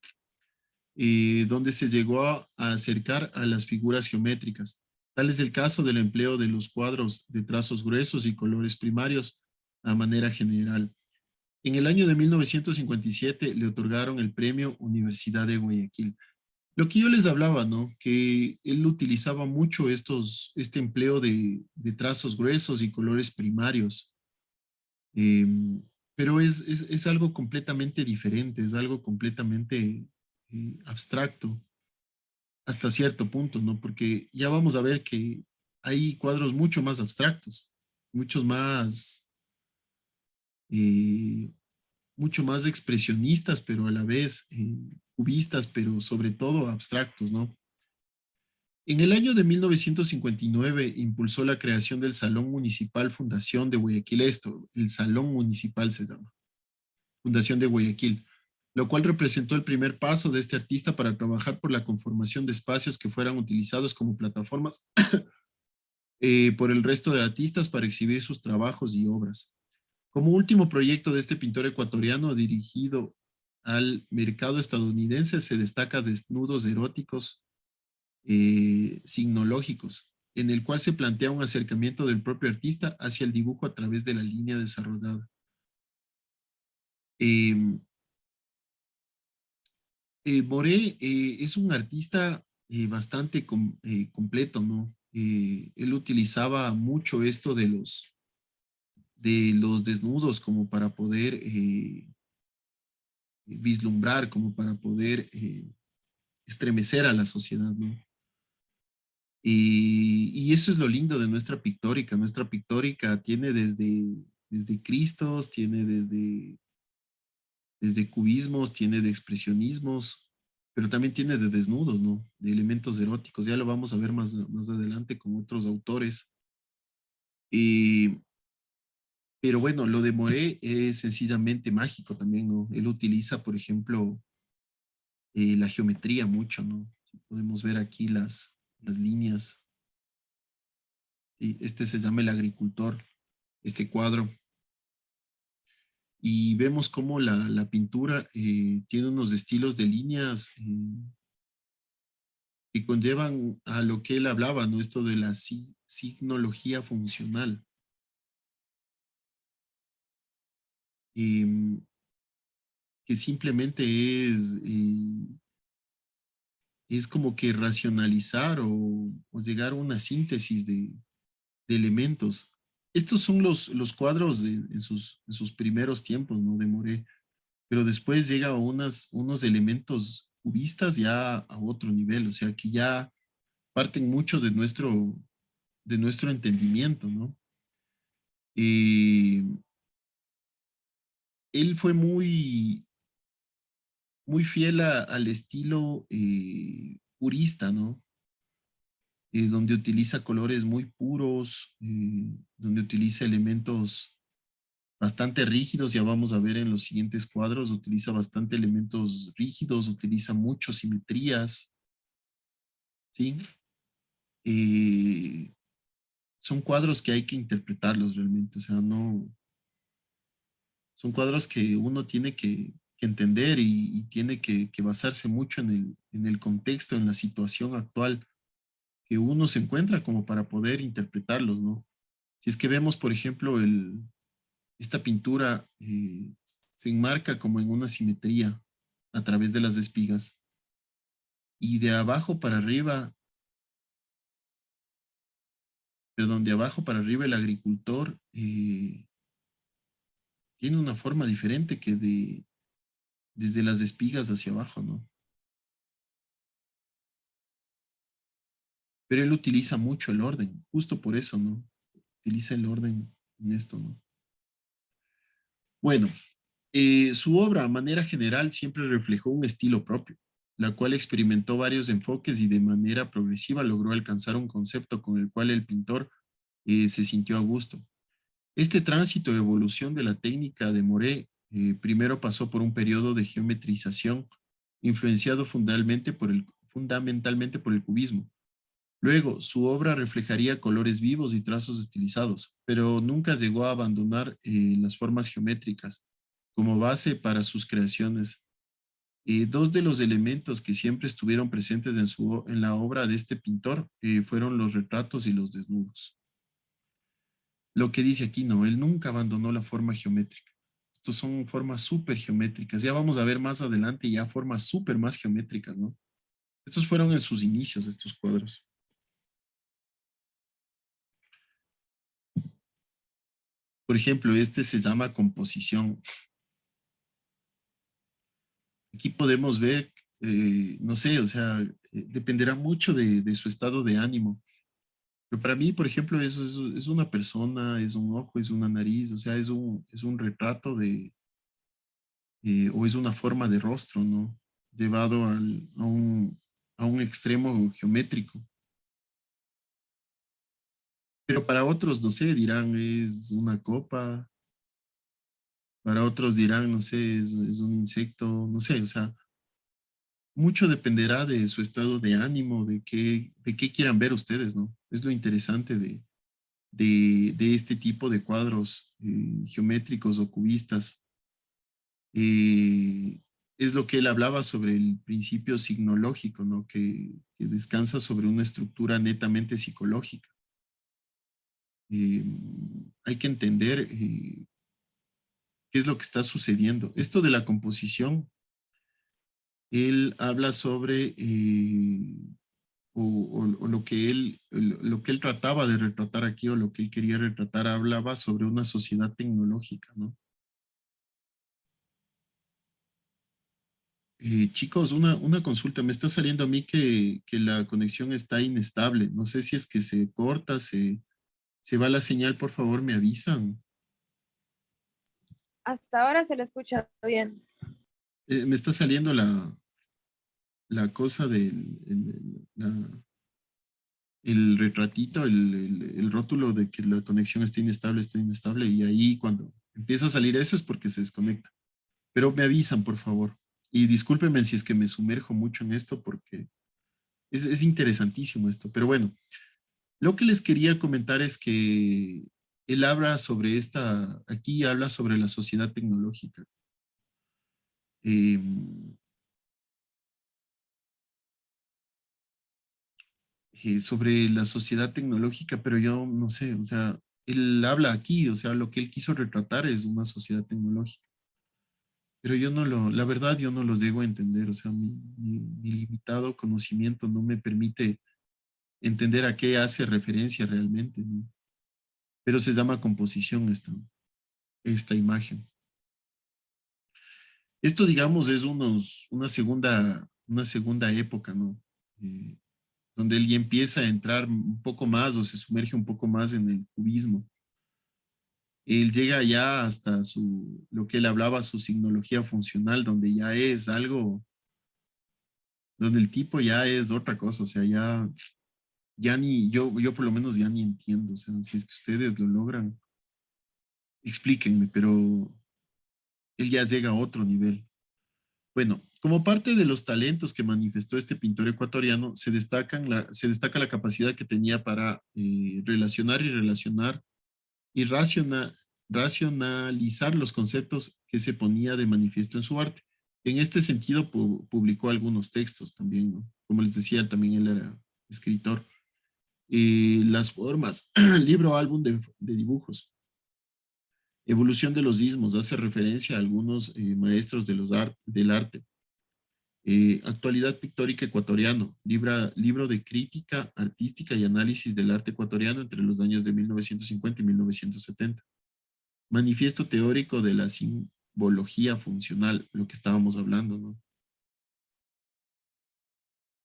[SPEAKER 1] donde se llegó a acercar a las figuras geométricas. Tal es el caso del empleo de los cuadros de trazos gruesos y colores primarios a manera general. En el año de 1957 le otorgaron el premio Universidad de Guayaquil. Lo que yo les hablaba, ¿no? Que él utilizaba mucho este empleo de trazos gruesos y colores primarios. Eh, pero es algo completamente diferente, es algo completamente abstracto hasta cierto punto, ¿no? Porque ya vamos a ver que hay cuadros mucho más abstractos, muchos más, eh, mucho más expresionistas, pero a la vez cubistas, pero sobre todo abstractos, ¿no? En el año de 1959 impulsó la creación del Salón Municipal Fundación de Guayaquil, esto, el Salón Municipal se llama, Fundación de Guayaquil, lo cual representó el primer paso de este artista para trabajar por la conformación de espacios que fueran utilizados como plataformas por el resto de artistas para exhibir sus trabajos y obras. Como último proyecto de este pintor ecuatoriano dirigido al mercado estadounidense se destaca Desnudos eróticos signológicos, en el cual se plantea un acercamiento del propio artista hacia el dibujo a través de la línea desarrollada. Eh, Boré es un artista bastante completo, ¿no? Él utilizaba mucho esto de los desnudos como para poder vislumbrar, como para poder estremecer a la sociedad, ¿no? Y eso es lo lindo de nuestra pictórica. Nuestra pictórica tiene desde Cristos, tiene desde cubismos, tiene de expresionismos, pero también tiene de desnudos, ¿no? De elementos eróticos. Ya lo vamos a ver más adelante con otros autores. Y, pero bueno, lo de Moré es sencillamente mágico también, ¿no? Él utiliza, por ejemplo, la geometría mucho, ¿no? Si podemos ver aquí las líneas. Y este se llama El Agricultor, este cuadro. Y vemos cómo la pintura tiene unos estilos de líneas que conllevan a lo que él hablaba, ¿no? Esto de la signología funcional. Eh, que simplemente es como que racionalizar o llegar a una síntesis de elementos. Estos son los cuadros en sus primeros tiempos, ¿no? De Moré, pero después llega a unos elementos cubistas ya a otro nivel, o sea que ya parten mucho de nuestro entendimiento, ¿no? Eh, Él fue muy fiel al estilo purista, ¿no? Donde utiliza colores muy puros, donde utiliza elementos bastante rígidos, ya vamos a ver en los siguientes cuadros, utiliza bastante elementos rígidos, utiliza mucho simetrías, ¿sí? Eh, Son cuadros que hay que interpretarlos realmente, o sea, no, son cuadros que uno tiene que entender y tiene que basarse mucho en el contexto, en la situación actual que uno se encuentra como para poder interpretarlos, ¿no? Si es que vemos, por ejemplo, esta pintura se enmarca como en una simetría a través de las espigas y de abajo para arriba, perdón, de abajo para arriba el agricultor tiene una forma diferente que desde las espigas hacia abajo, ¿no? Pero él utiliza mucho el orden, justo por eso, ¿no? Utiliza el orden en esto, ¿no? Bueno, su obra a manera general siempre reflejó un estilo propio. la cual experimentó varios enfoques y de manera progresiva logró alcanzar un concepto con el cual el pintor se sintió a gusto. Este tránsito de evolución de la técnica de Moret primero pasó por un periodo de geometrización influenciado fundamentalmente por el cubismo. Luego, su obra reflejaría colores vivos y trazos estilizados, pero nunca llegó a abandonar las formas geométricas como base para sus creaciones. Dos de los elementos que siempre estuvieron presentes en la obra de este pintor fueron los retratos y los desnudos. Lo que dice aquí, no, él nunca abandonó la forma geométrica. Estos son formas súper geométricas. Ya vamos a ver más adelante ya formas súper más geométricas, ¿no? Estos fueron en sus inicios, estos cuadros. Por ejemplo, este se llama composición. Aquí podemos ver, no sé, o sea, dependerá mucho de su estado de ánimo. Pero para mí, por ejemplo, eso es una persona, es un ojo, es una nariz, o sea, es un retrato o es una forma de rostro, ¿no? Llevado a un extremo geométrico. Pero para otros, no sé, dirán es una copa, para otros dirán, no sé, es un insecto, no sé, o sea, mucho dependerá de su estado de ánimo, de qué quieran ver ustedes, ¿no? Es lo interesante de este tipo de cuadros geométricos o cubistas. Eh, es lo que él hablaba sobre el principio signológico, ¿no? Que descansa sobre una estructura netamente psicológica. Eh, hay que entender qué es lo que está sucediendo. Esto de la composición, él habla sobre o lo que él trataba de retratar aquí o lo que él quería retratar, hablaba sobre una sociedad tecnológica, ¿no? Chicos, una consulta, me está saliendo a mí que la conexión está inestable. No sé si es que se corta, se va la señal, por favor, me avisan.
[SPEAKER 2] Hasta ahora se le escucha bien.
[SPEAKER 1] Me está saliendo la cosa del el retratito, el rótulo de que la conexión está inestable, y ahí cuando empieza a salir eso es porque se desconecta. Pero me avisan, por favor. Y discúlpenme si es que me sumerjo mucho en esto porque es interesantísimo esto. Pero bueno, lo que les quería comentar es que él habla sobre aquí habla sobre la sociedad tecnológica. Eh, sobre la sociedad tecnológica, pero yo no sé, o sea, él habla aquí, o sea, lo que él quiso retratar es una sociedad tecnológica, pero yo no la verdad, yo no los llego a entender, o sea, mi limitado conocimiento no me permite entender a qué hace referencia realmente, ¿no? Pero se llama composición esta imagen. Esto, digamos, es una segunda época, ¿no? Eh, donde él ya empieza a entrar un poco más o se sumerge un poco más en el cubismo. Él llega ya hasta lo que él hablaba, su signología funcional, donde ya es algo, donde el tipo ya es otra cosa, o sea, ya ni, yo por lo menos ya ni entiendo, o sea, si es que ustedes lo logran, explíquenme, pero él ya llega a otro nivel. Bueno, como parte de los talentos que manifestó este pintor ecuatoriano, se destaca la capacidad que tenía para relacionar y racionalizar los conceptos que se ponía de manifiesto en su arte. En este sentido, publicó algunos textos también, ¿no? Como les decía, también él era escritor. Las formas, libro, álbum de dibujos, evolución de los ismos, hace referencia a algunos maestros del arte. Actualidad pictórica ecuatoriano, libro de crítica artística y análisis del arte ecuatoriano entre los años de 1950 y 1970. Manifiesto teórico de la simbología funcional, lo que estábamos hablando, ¿no?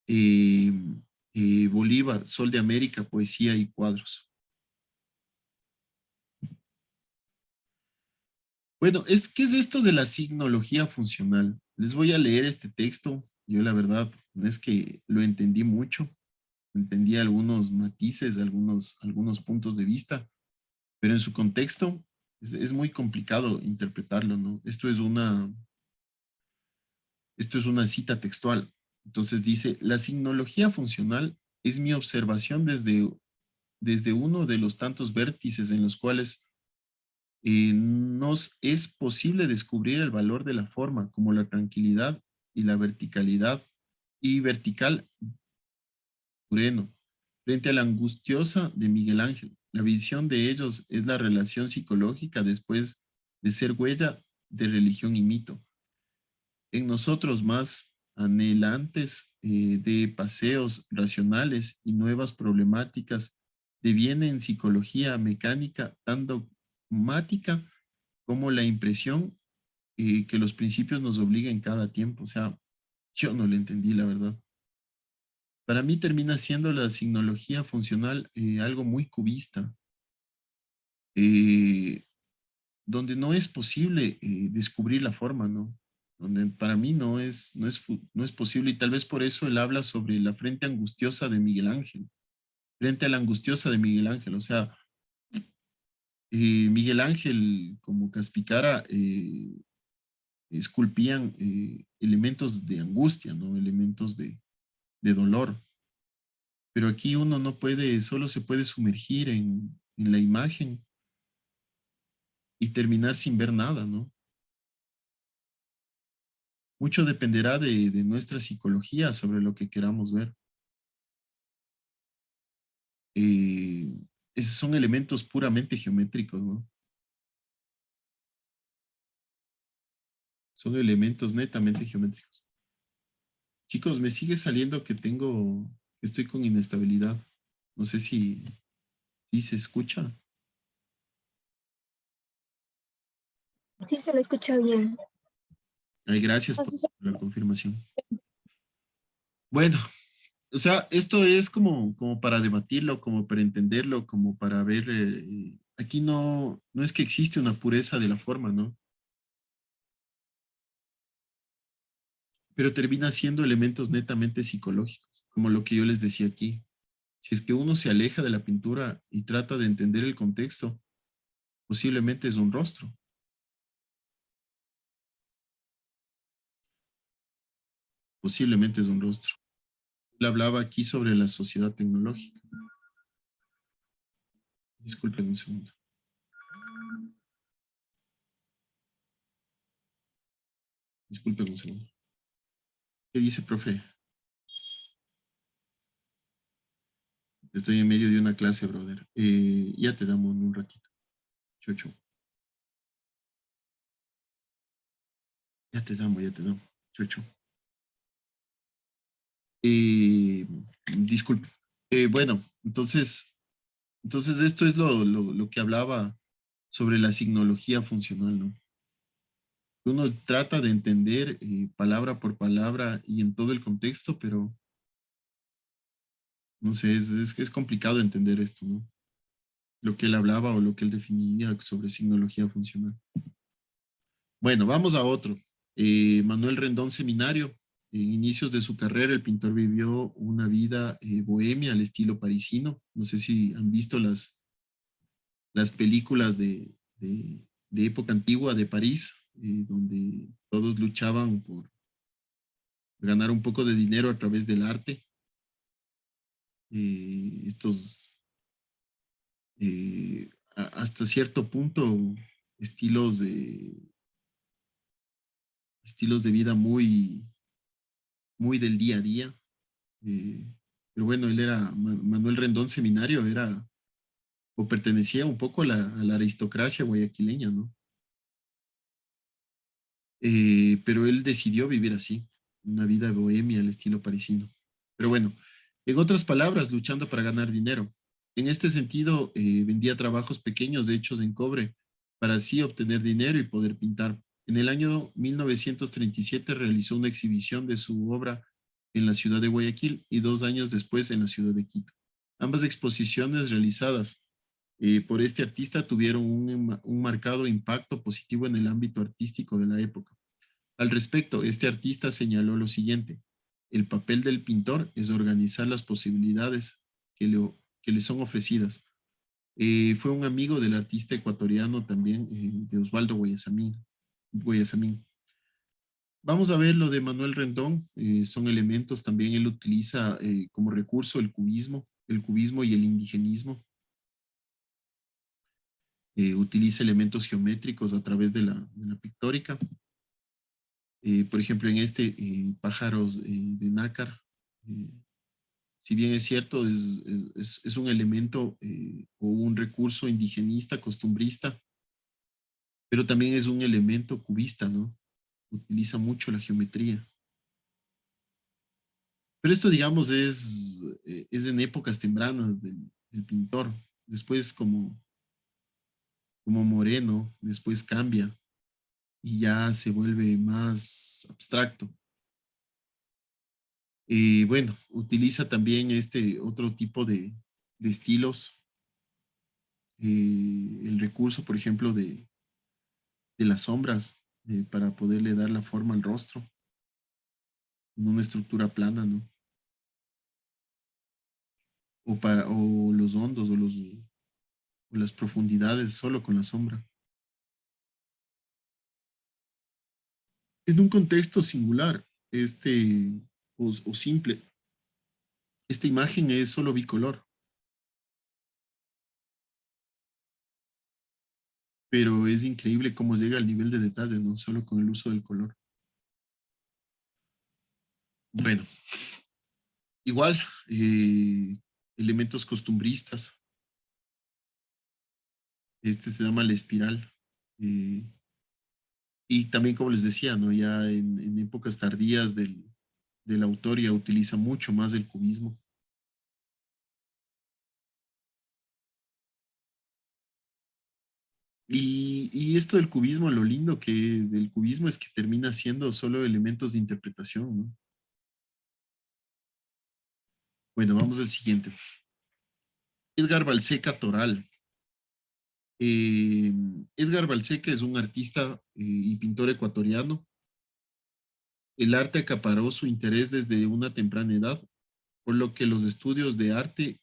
[SPEAKER 1] Eh, Bolívar, Sol de América, poesía y cuadros. Bueno, ¿qué es esto de la signología funcional? Les voy a leer este texto Yo la verdad no es que lo entendí mucho, entendí algunos matices, algunos puntos de vista, pero en su contexto es muy complicado interpretarlo, ¿no? Esto es una cita textual. Entonces dice, la signología funcional es mi observación desde uno de los tantos vértices en los cuales nos es posible descubrir el valor de la forma, como la tranquilidad y la verticalidad, y vertical Moreno, frente a la angustiosa de Miguel Ángel. La visión de ellos es la relación psicológica después de ser huella de religión y mito. En nosotros más anhelantes de paseos racionales y nuevas problemáticas, deviene en psicología mecánica tan dogmática como la impresión que los principios nos obligan en cada tiempo. O sea, yo no lo entendí, la verdad. Para mí termina siendo la signología funcional algo muy cubista, eh, donde no es posible descubrir la forma, ¿no? Donde para mí no es posible y tal vez por eso él habla sobre la frente angustiosa de Miguel Ángel, frente a la angustiosa de Miguel Ángel, o sea, Miguel Ángel como Caspicara esculpían elementos de angustia, ¿no? Elementos de dolor. Pero aquí uno no puede, solo se puede sumergir en la imagen y terminar sin ver nada, ¿no? Mucho dependerá de nuestra psicología sobre lo que queramos ver. Eh, Esos son elementos puramente geométricos, ¿no? Son elementos netamente geométricos. Chicos, me sigue saliendo que estoy con inestabilidad. No sé si se escucha.
[SPEAKER 3] Sí, se lo escucha bien.
[SPEAKER 1] Ay, gracias
[SPEAKER 2] No
[SPEAKER 1] por
[SPEAKER 2] sé si-
[SPEAKER 1] la confirmación. Bueno, o sea, esto es como para debatirlo, como para entenderlo, como para ver, aquí no es que existe una pureza de la forma, ¿no? Pero termina siendo elementos netamente psicológicos, como lo que yo les decía aquí. Si es que uno se aleja de la pintura y trata de entender el contexto, posiblemente es un rostro, posiblemente es un rostro. Él hablaba aquí sobre la sociedad tecnológica. Disculpen un segundo. Disculpen un segundo. ¿Qué dice, profe? Estoy en medio de una clase, brother. Ya te damos un ratito. Chocho. Ya te damos. Chocho. Eh, Disculpe. Bueno, entonces esto es lo que hablaba sobre la signología funcional, ¿no? Uno trata de entender palabra por palabra y en todo el contexto, pero no sé, es complicado entender esto, ¿no? Lo que él hablaba o lo que él definía sobre signología funcional. Bueno, vamos a otro. Manuel Rendón Seminario. En inicios de su carrera, el pintor vivió una vida bohemia al estilo parisino. No sé si han visto las películas de época antigua de París, donde todos luchaban por ganar un poco de dinero a través del arte. Estos, hasta cierto punto, estilos de, estilos de vida muy del día a día. Eh, pero bueno, él era, Manuel Rendón Seminario, era o pertenecía un poco a la aristocracia guayaquileña, ¿no? Pero él decidió vivir así, una vida bohemia al estilo parisino. Pero bueno, en otras palabras, luchando para ganar dinero. En este sentido, vendía trabajos pequeños hechos en cobre para así obtener dinero y poder pintar. En el año 1937 realizó una exhibición de su obra en la ciudad de Guayaquil y 2 años después en la ciudad de Quito. Ambas exposiciones realizadas por este artista tuvieron un marcado impacto positivo en el ámbito artístico de la época. Al respecto, este artista señaló lo siguiente: el papel del pintor es organizar las posibilidades que le son ofrecidas. Fue un amigo del artista ecuatoriano también, de Osvaldo Guayasamín. Vamos a ver lo de Manuel Rendón. Son elementos también, él utiliza como recurso el cubismo y el indigenismo. Utiliza elementos geométricos a través de la pictórica. Por ejemplo, en este, pájaros de nácar, si bien es cierto, es un elemento o un recurso indigenista, costumbrista, pero también es un elemento cubista, ¿no? Utiliza mucho la geometría. Pero esto, digamos, es en épocas tempranas del pintor. Después, como Moreno, después cambia y ya se vuelve más abstracto. Y bueno, utiliza también este otro tipo de estilos. El recurso, por ejemplo, de las sombras para poderle dar la forma al rostro en una estructura plana, ¿no? O los hondos o las profundidades solo con la sombra. En un contexto singular, o simple, esta imagen es solo bicolor, pero es increíble cómo llega al nivel de detalle, no solo con el uso del color. Bueno, igual, elementos costumbristas. Este se llama la espiral. eh, y también, como les decía, ¿no? Ya en épocas tardías del autor ya utiliza mucho más el cubismo. Y esto del cubismo, lo lindo que del cubismo es que termina siendo solo elementos de interpretación, ¿no? Bueno, vamos al siguiente. Edgar Balseca Toral. Eh, Edgar Balseca es un artista y pintor ecuatoriano. El arte acaparó su interés desde una temprana edad, por lo que los estudios de arte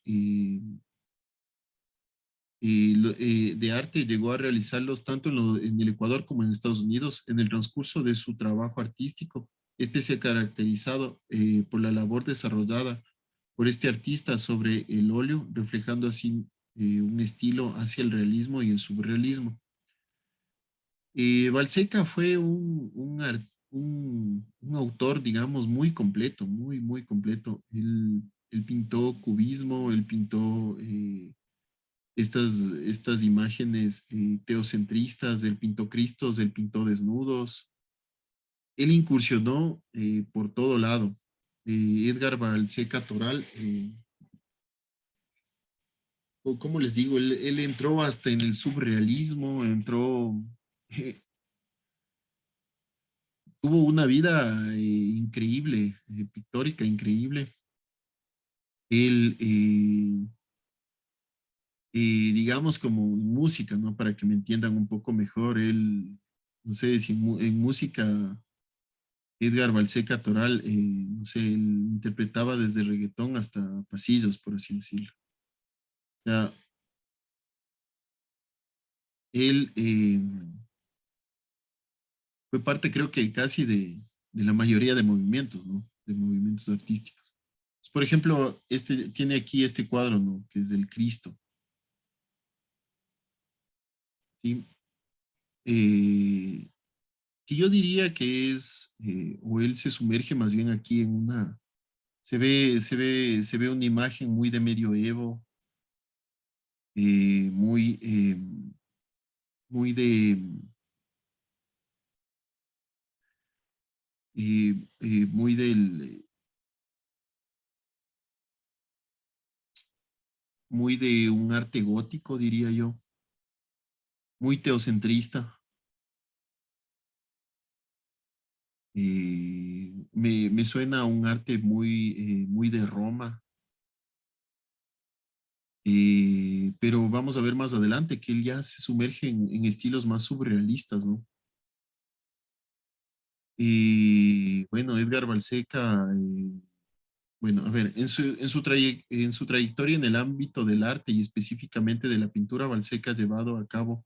[SPEAKER 1] de arte llegó a realizarlos tanto en el Ecuador como en Estados Unidos. En el transcurso de su trabajo artístico, este se ha caracterizado por la labor desarrollada por este artista sobre el óleo, reflejando así un estilo hacia el realismo y el surrealismo. Balseca fue un autor, digamos, muy completo, muy completo. Él pintó cubismo, él pintó estas imágenes teocentristas, él pintó Cristos, él pintó desnudos. Él incursionó por todo lado. Edgar Balseca Toral, ¿cómo les digo? Él entró hasta en el surrealismo, eh, tuvo una vida increíble, pictórica increíble. Él, digamos como música, ¿no? Para que me entiendan un poco mejor, él, no sé si en música, Edgar Balseca Toral, no sé, él interpretaba desde reggaetón hasta pasillos, por así decirlo. O sea, él fue parte, creo que casi de la mayoría de movimientos, ¿no? De movimientos artísticos. Pues, por ejemplo, tiene aquí este cuadro, ¿no? Que es del Cristo, ¿sí? Eh, que yo diría que o él se sumerge más bien aquí en se ve una imagen muy de medioevo, eh, muy, eh, muy muy muy de un arte gótico, diría yo, muy teocentrista. Me suena a un arte muy de Roma, pero vamos a ver más adelante que él ya se sumerge en estilos más surrealistas, ¿no? Bueno, Edgar Balseca, bueno, a ver, en su trayectoria en el ámbito del arte y específicamente de la pintura, Balseca ha llevado a cabo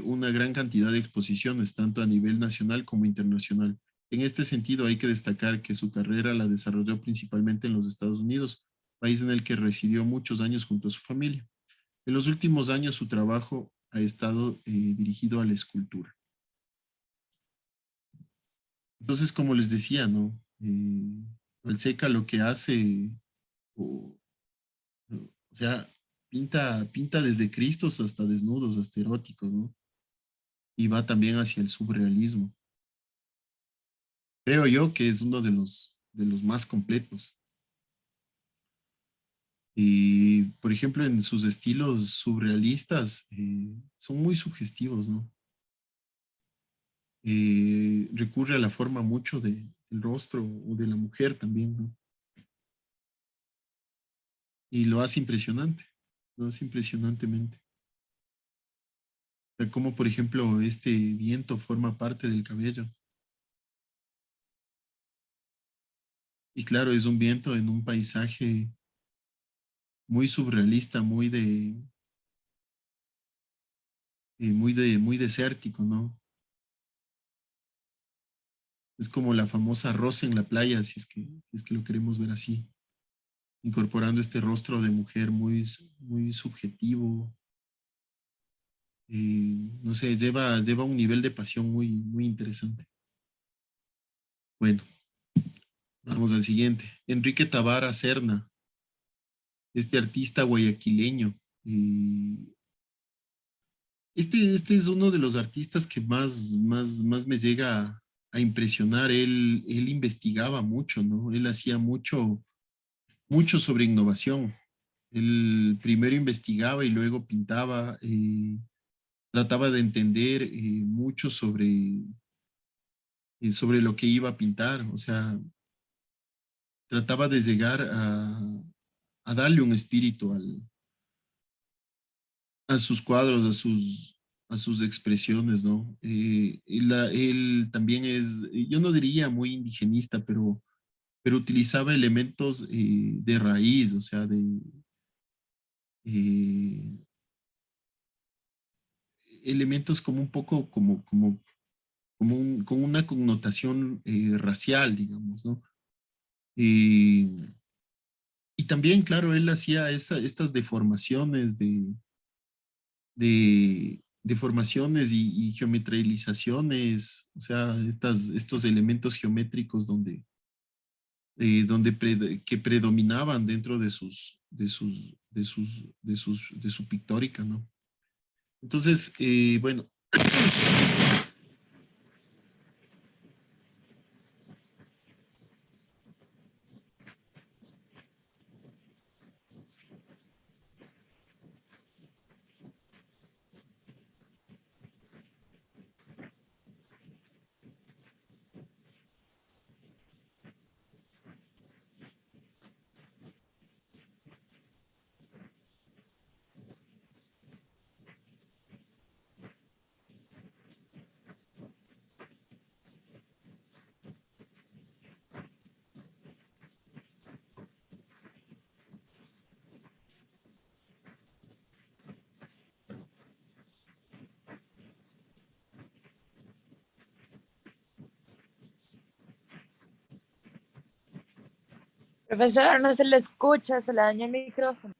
[SPEAKER 1] una gran cantidad de exposiciones, tanto a nivel nacional como internacional. En este sentido, hay que destacar que su carrera la desarrolló principalmente en los Estados Unidos, país en el que residió muchos años junto a su familia. En los últimos años, su trabajo ha estado dirigido a la escultura. Entonces, como les decía, ¿no? Balseca lo que hace, o, o sea, pinta desde Cristos hasta desnudos, hasta eróticos, ¿no? Y va también hacia el surrealismo. Creo yo que es uno de los más completos. Y, por ejemplo, en sus estilos surrealistas, son muy sugestivos, ¿no? Recurre a la forma mucho del rostro o de la mujer también, ¿no? Y lo hace impresionante, lo hace impresionantemente. O sea, como, por ejemplo, este viento forma parte del cabello. Y claro, es un viento en un paisaje muy surrealista, muy desértico, ¿no? Es como la famosa rosa en la playa, si es que lo queremos ver así, incorporando este rostro de mujer muy subjetivo, no sé, lleva un nivel de pasión muy interesante. Bueno, vamos al siguiente. Enrique Tabara Serna, este artista guayaquileño. Este es uno de los artistas que más me llega a impresionar. Él investigaba mucho, ¿no? Él hacía mucho sobre innovación. Él primero investigaba y luego pintaba, trataba de entender mucho sobre lo que iba a pintar, o sea, trataba de llegar a darle un espíritu a sus cuadros, a sus expresiones, ¿no? Él también es, yo no diría muy indigenista, pero utilizaba elementos de raíz, o sea, eh, elementos como un poco con una connotación racial, digamos, ¿no? Y, y también, claro, él hacía estas deformaciones deformaciones y geometralizaciones, o sea, estos elementos geométricos que predominaban dentro de su pictórica, ¿no? Entonces, bueno,
[SPEAKER 2] Profesor, no se le escucha, se le dañó el micrófono.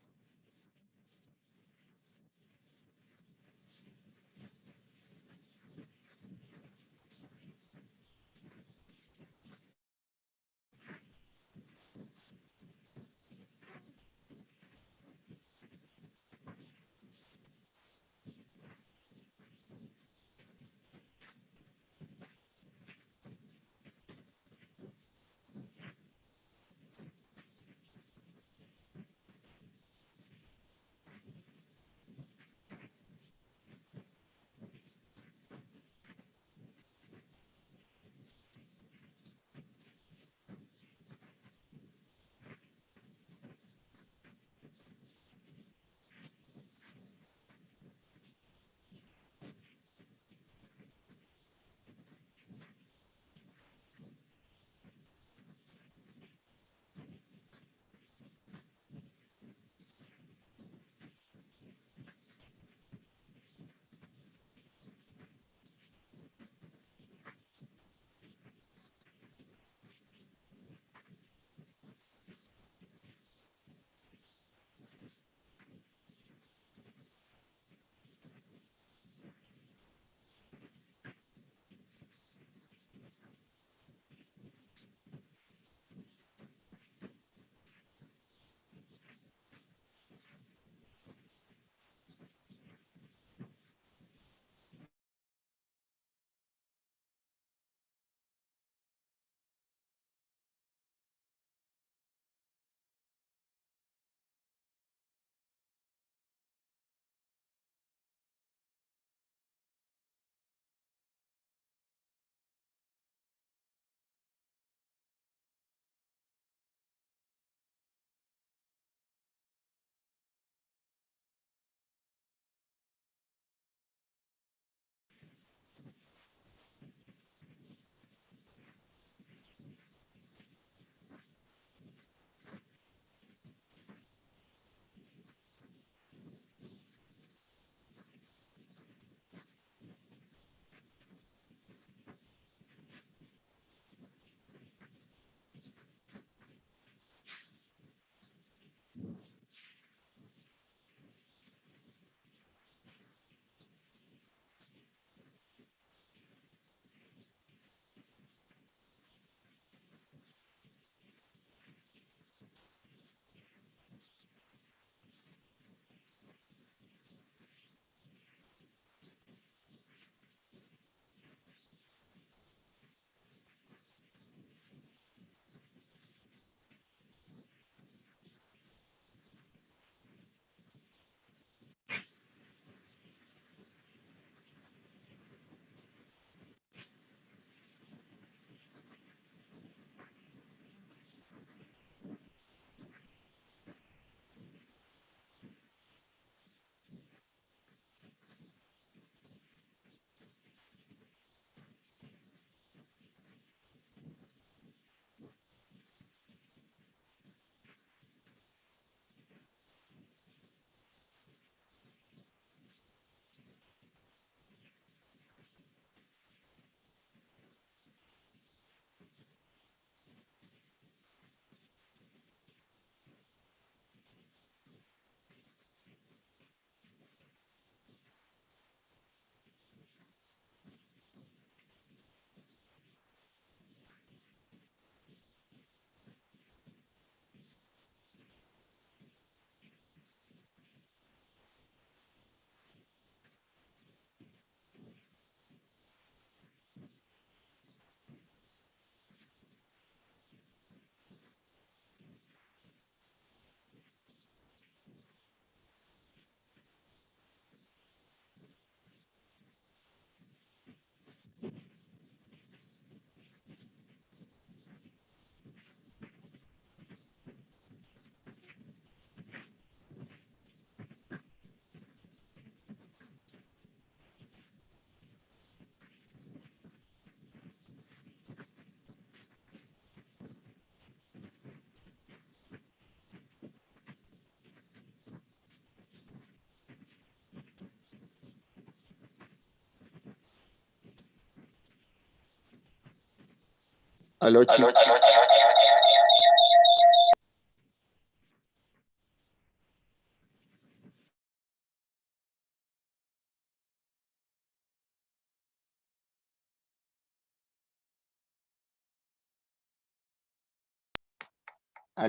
[SPEAKER 1] Aló,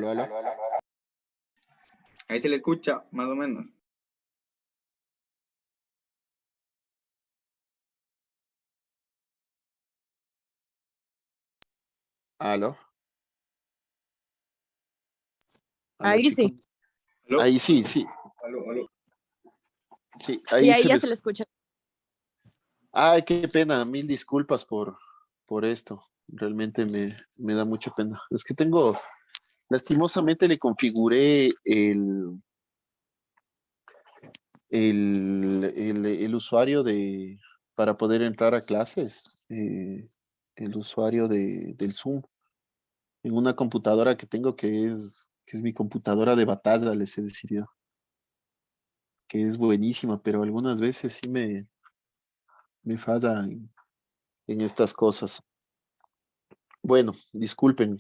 [SPEAKER 1] aló, aló.
[SPEAKER 4] Ahí se le escucha, más o menos.
[SPEAKER 1] Aló. Aló,
[SPEAKER 2] Ahí
[SPEAKER 1] chicos.
[SPEAKER 2] sí.
[SPEAKER 4] ¿Aló?
[SPEAKER 1] Ahí sí, sí.
[SPEAKER 4] Aló, aló.
[SPEAKER 1] Sí,
[SPEAKER 2] Y
[SPEAKER 1] ahí
[SPEAKER 2] ahí
[SPEAKER 1] se
[SPEAKER 2] ya
[SPEAKER 1] les...
[SPEAKER 2] se le escucha.
[SPEAKER 1] Ay, qué pena. Mil disculpas por esto. Realmente me da mucha pena. Es que tengo, lastimosamente le configuré el usuario para poder entrar a clases, el usuario del Zoom, en una computadora que tengo que es mi computadora de batalla, les he decidido, que es buenísima, pero algunas veces sí me falla en estas cosas. Bueno, disculpen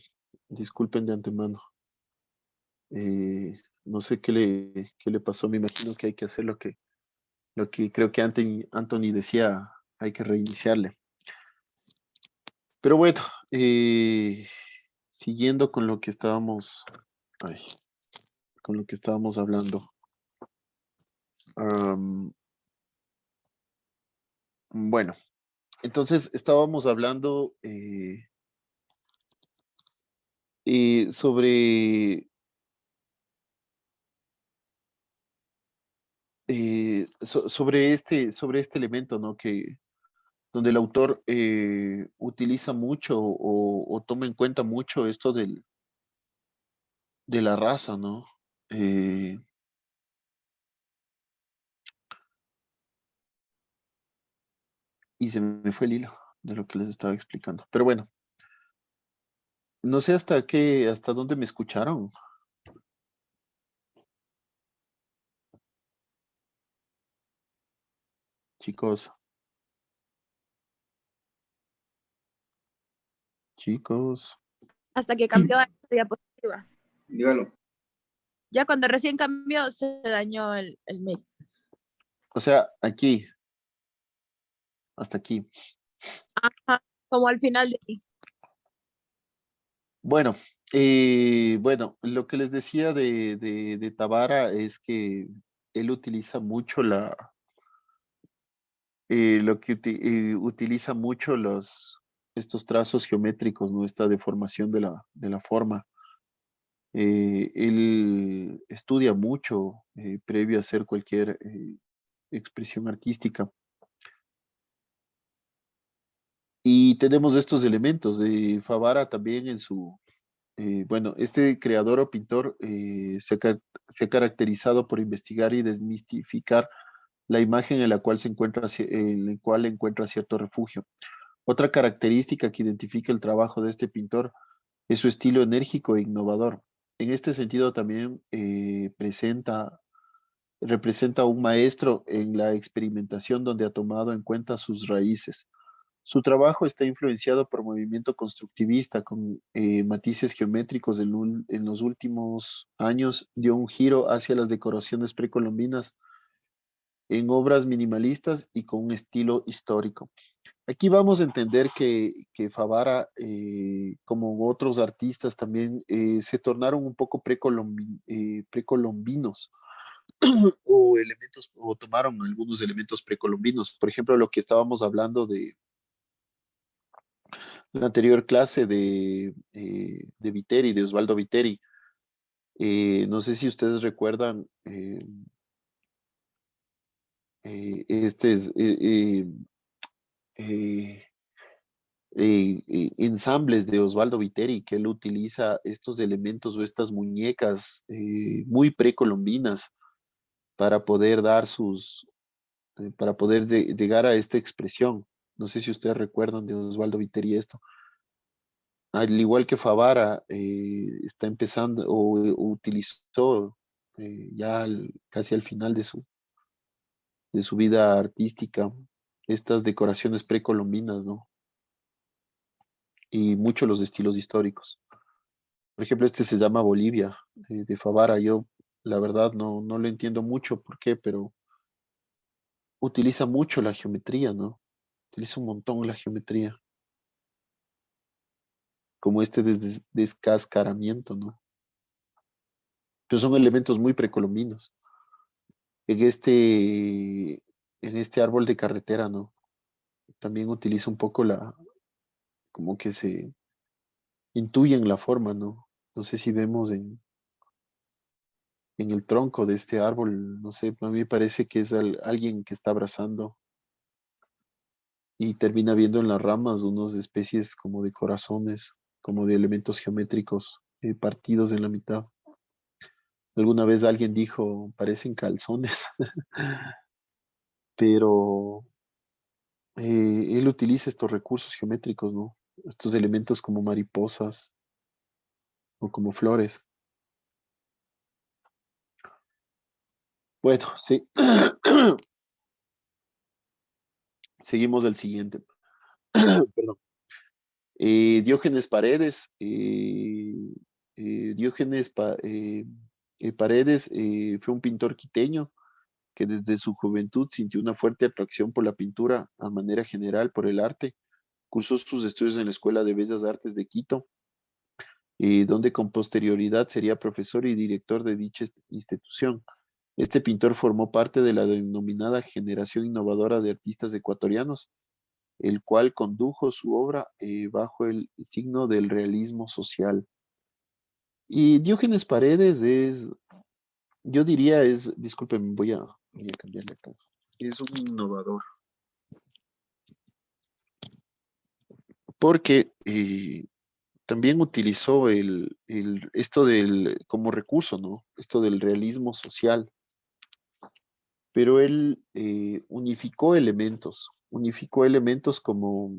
[SPEAKER 1] de antemano. No sé qué le pasó, me imagino que hay que hacer lo que creo que Anthony decía, hay que reiniciarle. Pero bueno, siguiendo ay, con lo que estábamos hablando. Am, bueno, entonces estábamos hablando sobre este elemento, ¿no? Donde el autor utiliza mucho o toma en cuenta mucho esto de la raza, ¿no? Eh, y se me fue el hilo de lo que les estaba explicando. Pero bueno, no sé hasta dónde me escucharon, chicos, chicos.
[SPEAKER 2] Hasta que cambió a diapositiva.
[SPEAKER 4] Dígalo.
[SPEAKER 2] Ya cuando recién cambió se dañó el mic.
[SPEAKER 1] O sea, aquí, hasta aquí.
[SPEAKER 2] Ajá, como al final de ahí.
[SPEAKER 1] Bueno, bueno, lo que les decía de Tabara es que él utiliza mucho utiliza mucho estos trazos geométricos, ¿no? Esta deformación de la forma. Él estudia mucho previo a hacer cualquier expresión artística. Y tenemos estos elementos de Favara también bueno, este creador o pintor se ha caracterizado por investigar y desmistificar la imagen en la cual encuentra cierto refugio. Otra característica que identifica el trabajo de este pintor es su estilo enérgico e innovador. En este sentido también representa a un maestro en la experimentación donde ha tomado en cuenta sus raíces. Su trabajo está influenciado por movimiento constructivista con matices geométricos. En los últimos años dio un giro hacia las decoraciones precolombinas en obras minimalistas y con un estilo histórico. Aquí vamos a entender que Favara, como otros artistas también, se tornaron un poco precolombinos o tomaron algunos elementos precolombinos. Por ejemplo, lo que estábamos hablando de la anterior clase de Viteri, de Osvaldo Viteri. No sé si ustedes recuerdan este es, eh, ensambles de Osvaldo Viteri, que él utiliza estos elementos o estas muñecas muy precolombinas para poder para poder llegar a esta expresión. No sé si ustedes recuerdan de Osvaldo Viteri esto. Al igual que Favara, está empezando o utilizó ya casi al final de su vida artística estas decoraciones precolombinas, ¿no?
[SPEAKER 5] y mucho los estilos históricos. Por ejemplo, este se llama Bolivia, de Favara. Yo, la verdad, no lo entiendo mucho por qué, pero utiliza mucho la geometría, ¿no? Utiliza un montón la geometría, como este descascaramiento, ¿no? Que son elementos muy precolombinos. En este árbol de carretera, ¿no? También utiliza un poco como que se intuyen la forma, ¿no? No sé si vemos en el tronco de este árbol, no sé, a mí me parece que es alguien que está abrazando y termina viendo en las ramas unas especies como de corazones, como de elementos geométricos partidos en la mitad. Alguna vez alguien dijo, parecen calzones, pero él utiliza estos recursos geométricos, ¿no? Estos elementos como mariposas o como flores. Bueno, sí. Seguimos el siguiente. Perdón. Diógenes Paredes. Paredes fue un pintor quiteño que desde su juventud sintió una fuerte atracción por la pintura a manera general, por el arte. Cursó sus estudios en la Escuela de Bellas Artes de Quito, donde con posterioridad sería profesor y director de dicha institución. Este pintor formó parte de la denominada generación innovadora de artistas ecuatorianos, el cual condujo su obra bajo el signo del realismo social. Y Diógenes Paredes yo diría disculpen, voy a cambiarle acá. Es un innovador, porque también utilizó esto como recurso, ¿no? Esto del realismo social, pero él unificó elementos como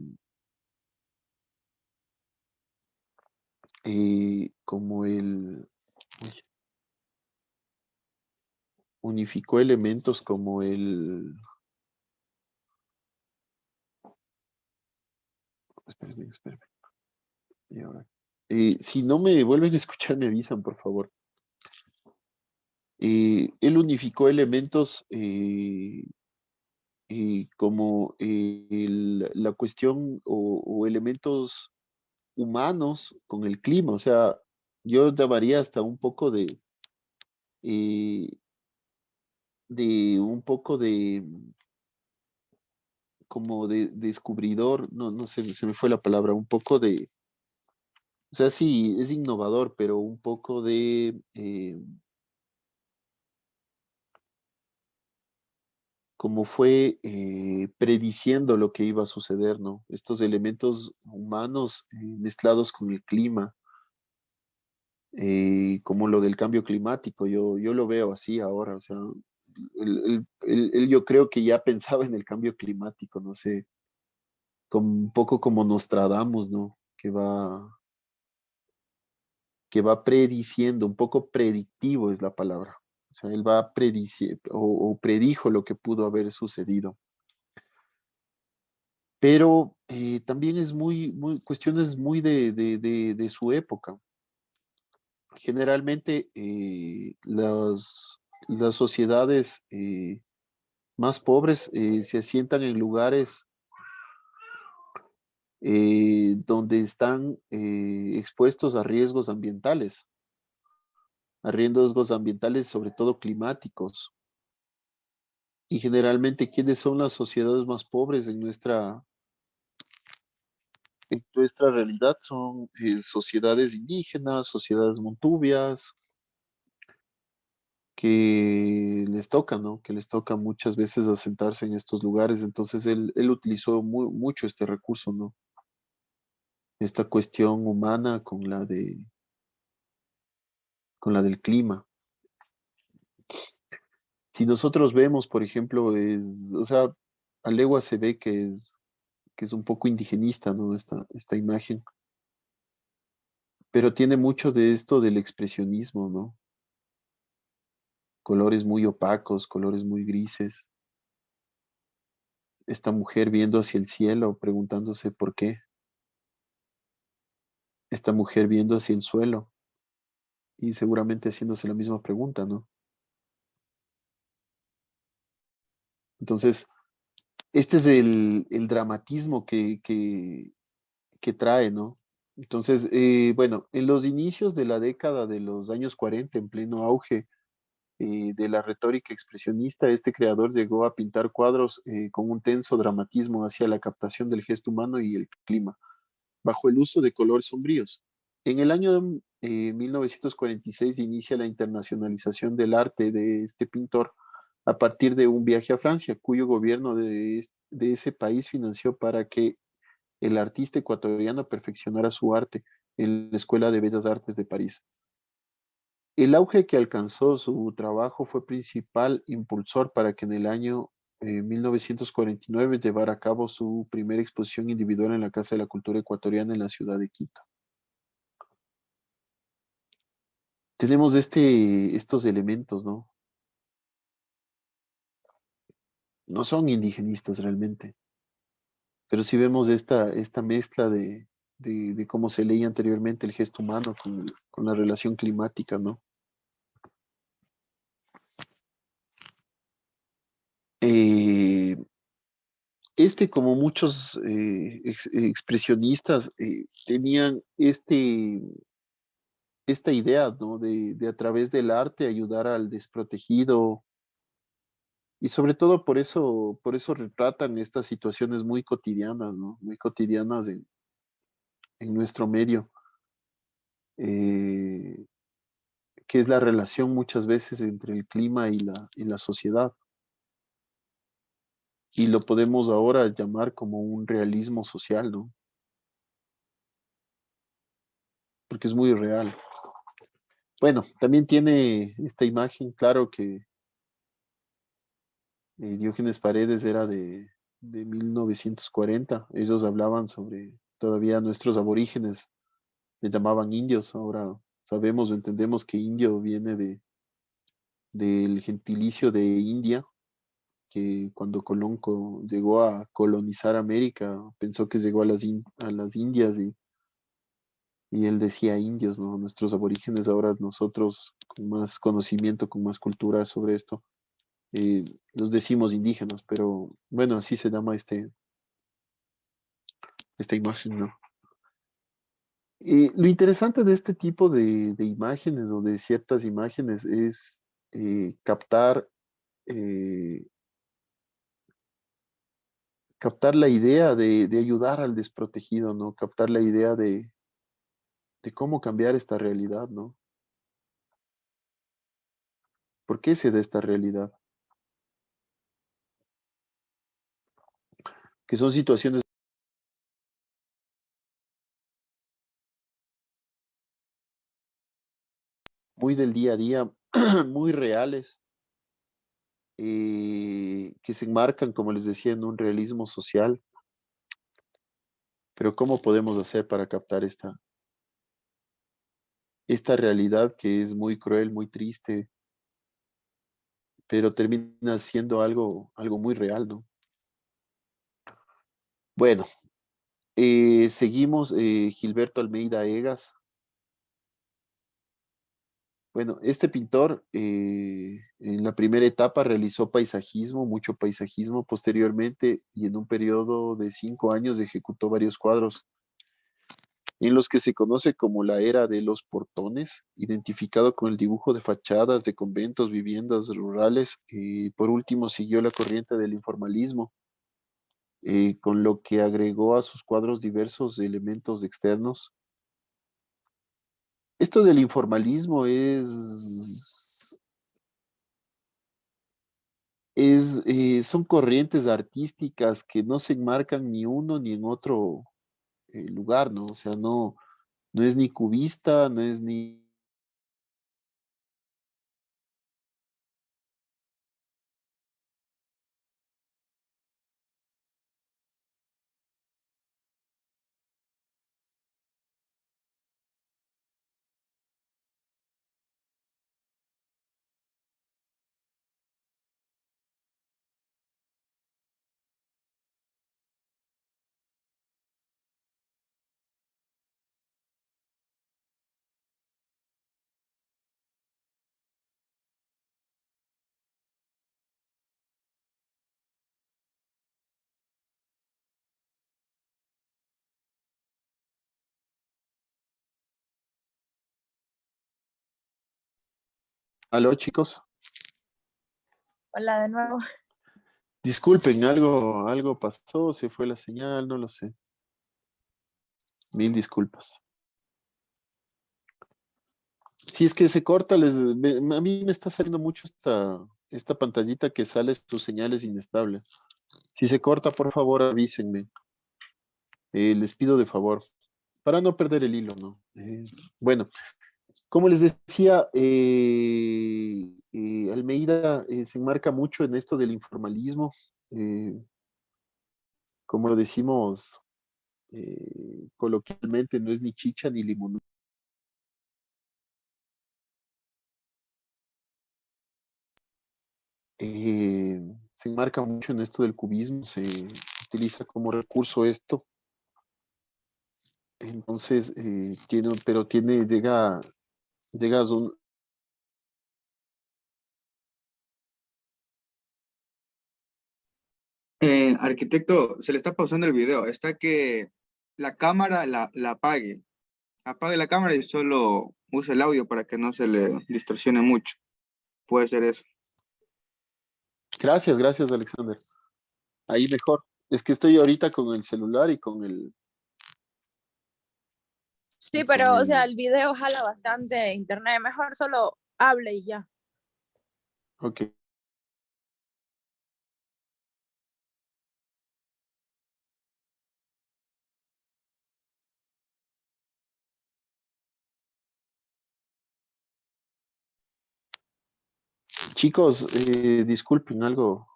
[SPEAKER 5] unificó elementos como espérame. Y ahora, si no me vuelven a escuchar, me avisan, por favor. Él unificó elementos como la cuestión o elementos humanos con el clima. O sea, yo llamaría hasta un poco eh, de un poco de como de descubridor, no sé, se me fue la palabra, un poco o sea, sí, es innovador, pero un poco como fue prediciendo lo que iba a suceder, ¿no? Estos elementos humanos mezclados con el clima, como lo del cambio climático, yo lo veo así ahora, o sea, él yo creo que ya pensaba en el cambio climático, no sé, como, un poco como Nostradamus, ¿no? Que va prediciendo, un poco predictivo es la palabra. O sea, él va prediciendo o predijo lo que pudo haber sucedido. Pero también es cuestiones muy de su época. Generalmente las sociedades más pobres se asientan en lugares donde están expuestos a riesgos ambientales, sobre todo climáticos. Y generalmente, ¿quiénes son las sociedades más pobres en nuestra realidad? Son sociedades indígenas, sociedades montubias, que les toca, ¿no? Que les toca muchas veces asentarse en estos lugares. Entonces, él utilizó mucho este recurso, ¿no? Esta cuestión humana con la del clima. Si nosotros vemos, por ejemplo, o sea, a legua se ve que es un poco indigenista, ¿no? Esta imagen, pero tiene mucho de esto del expresionismo, ¿no? Colores muy opacos, colores muy grises. Esta mujer viendo hacia el cielo, preguntándose por qué. esta mujer viendo hacia el suelo y seguramente haciéndose la misma pregunta, ¿no? Entonces, este es el dramatismo que trae, ¿no? Entonces, bueno, en los inicios de la década de los años 40, en pleno auge de la retórica expresionista, este creador llegó a pintar cuadros con un tenso dramatismo hacia la captación del gesto humano y el clima, bajo el uso de colores sombríos. En el año 1946 inicia la internacionalización del arte de este pintor a partir de un viaje a Francia, cuyo gobierno de ese país financió para que el artista ecuatoriano perfeccionara su arte en la Escuela de Bellas Artes de París. El auge que alcanzó su trabajo fue principal impulsor para que en el año 1949 llevara a cabo su primera exposición individual en la Casa de la Cultura Ecuatoriana en la ciudad de Quito. Tenemos estos elementos, ¿no? No son indigenistas realmente, pero sí vemos esta mezcla de cómo se leía anteriormente el gesto humano con la relación climática, ¿no? Eh, como muchos expresionistas, tenían esta idea, ¿no? De a través del arte ayudar al desprotegido y sobre todo por eso retratan estas situaciones muy cotidianas, ¿no? Muy cotidianas en nuestro medio, eh, que es la relación muchas veces entre el clima y la sociedad. Y lo podemos ahora llamar como un realismo social, ¿no? Porque es muy real. Bueno, también tiene esta imagen, claro que Diógenes Paredes era de 1940. Ellos hablaban sobre, todavía nuestros aborígenes le llamaban indios. Ahora sabemos o entendemos que indio viene del gentilicio de India, que cuando Colón llegó a colonizar América, pensó que llegó a a las Indias y él decía indios, ¿no? Nuestros aborígenes, ahora nosotros con más conocimiento, con más cultura sobre esto, eh, los decimos indígenas, pero bueno, así se llama esta imagen, ¿no? Lo interesante de este tipo de imágenes o de ciertas imágenes es captar, eh, captar la idea de ayudar al desprotegido, ¿no? Captar la idea de cómo cambiar esta realidad, ¿no? ¿Por qué se da esta realidad? Que son situaciones muy del día a día, muy reales, que se enmarcan, como les decía, en un realismo social. Pero ¿cómo podemos hacer para captar esta realidad que es muy cruel, muy triste, pero termina siendo algo muy real, ¿no? Bueno, seguimos, Gilberto Almeida Egas. Bueno, este pintor en la primera etapa realizó paisajismo, mucho paisajismo posteriormente, y en un periodo de 5 años ejecutó varios cuadros en los que se conoce como la era de los portones, identificado con el dibujo de fachadas de conventos, viviendas rurales. Por último, siguió la corriente del informalismo, con lo que agregó a sus cuadros diversos elementos externos. Esto del informalismo son corrientes artísticas que no se enmarcan ni uno ni en otro lugar, ¿no? O sea, no es ni cubista, no es ni Aló, chicos.
[SPEAKER 2] Hola de nuevo.
[SPEAKER 5] Disculpen, algo pasó, se fue la señal, no lo sé. Mil disculpas. Si es que se corta, a mí me está saliendo mucho esta pantallita que sale sus señales inestables. Si se corta, por favor, avísenme. Les pido de favor, para no perder el hilo, ¿no? Bueno, como les decía, Almeida se enmarca mucho en esto del informalismo. Como lo decimos coloquialmente, no es ni chicha ni limón. Se enmarca mucho en esto del cubismo, se utiliza como recurso esto. Entonces, llega a
[SPEAKER 4] Arquitecto, se le está pausando el video. Está que la cámara la apague. Apague la cámara y solo use el audio para que no se le distorsione mucho. Puede ser eso.
[SPEAKER 5] Gracias, Alexander. Ahí mejor. Es que estoy ahorita con el celular y con el...
[SPEAKER 2] Sí,
[SPEAKER 5] y con
[SPEAKER 2] pero, o sea,
[SPEAKER 5] el...
[SPEAKER 2] el video jala bastante internet. Mejor solo hable y ya.
[SPEAKER 5] Ok. Chicos, disculpen algo.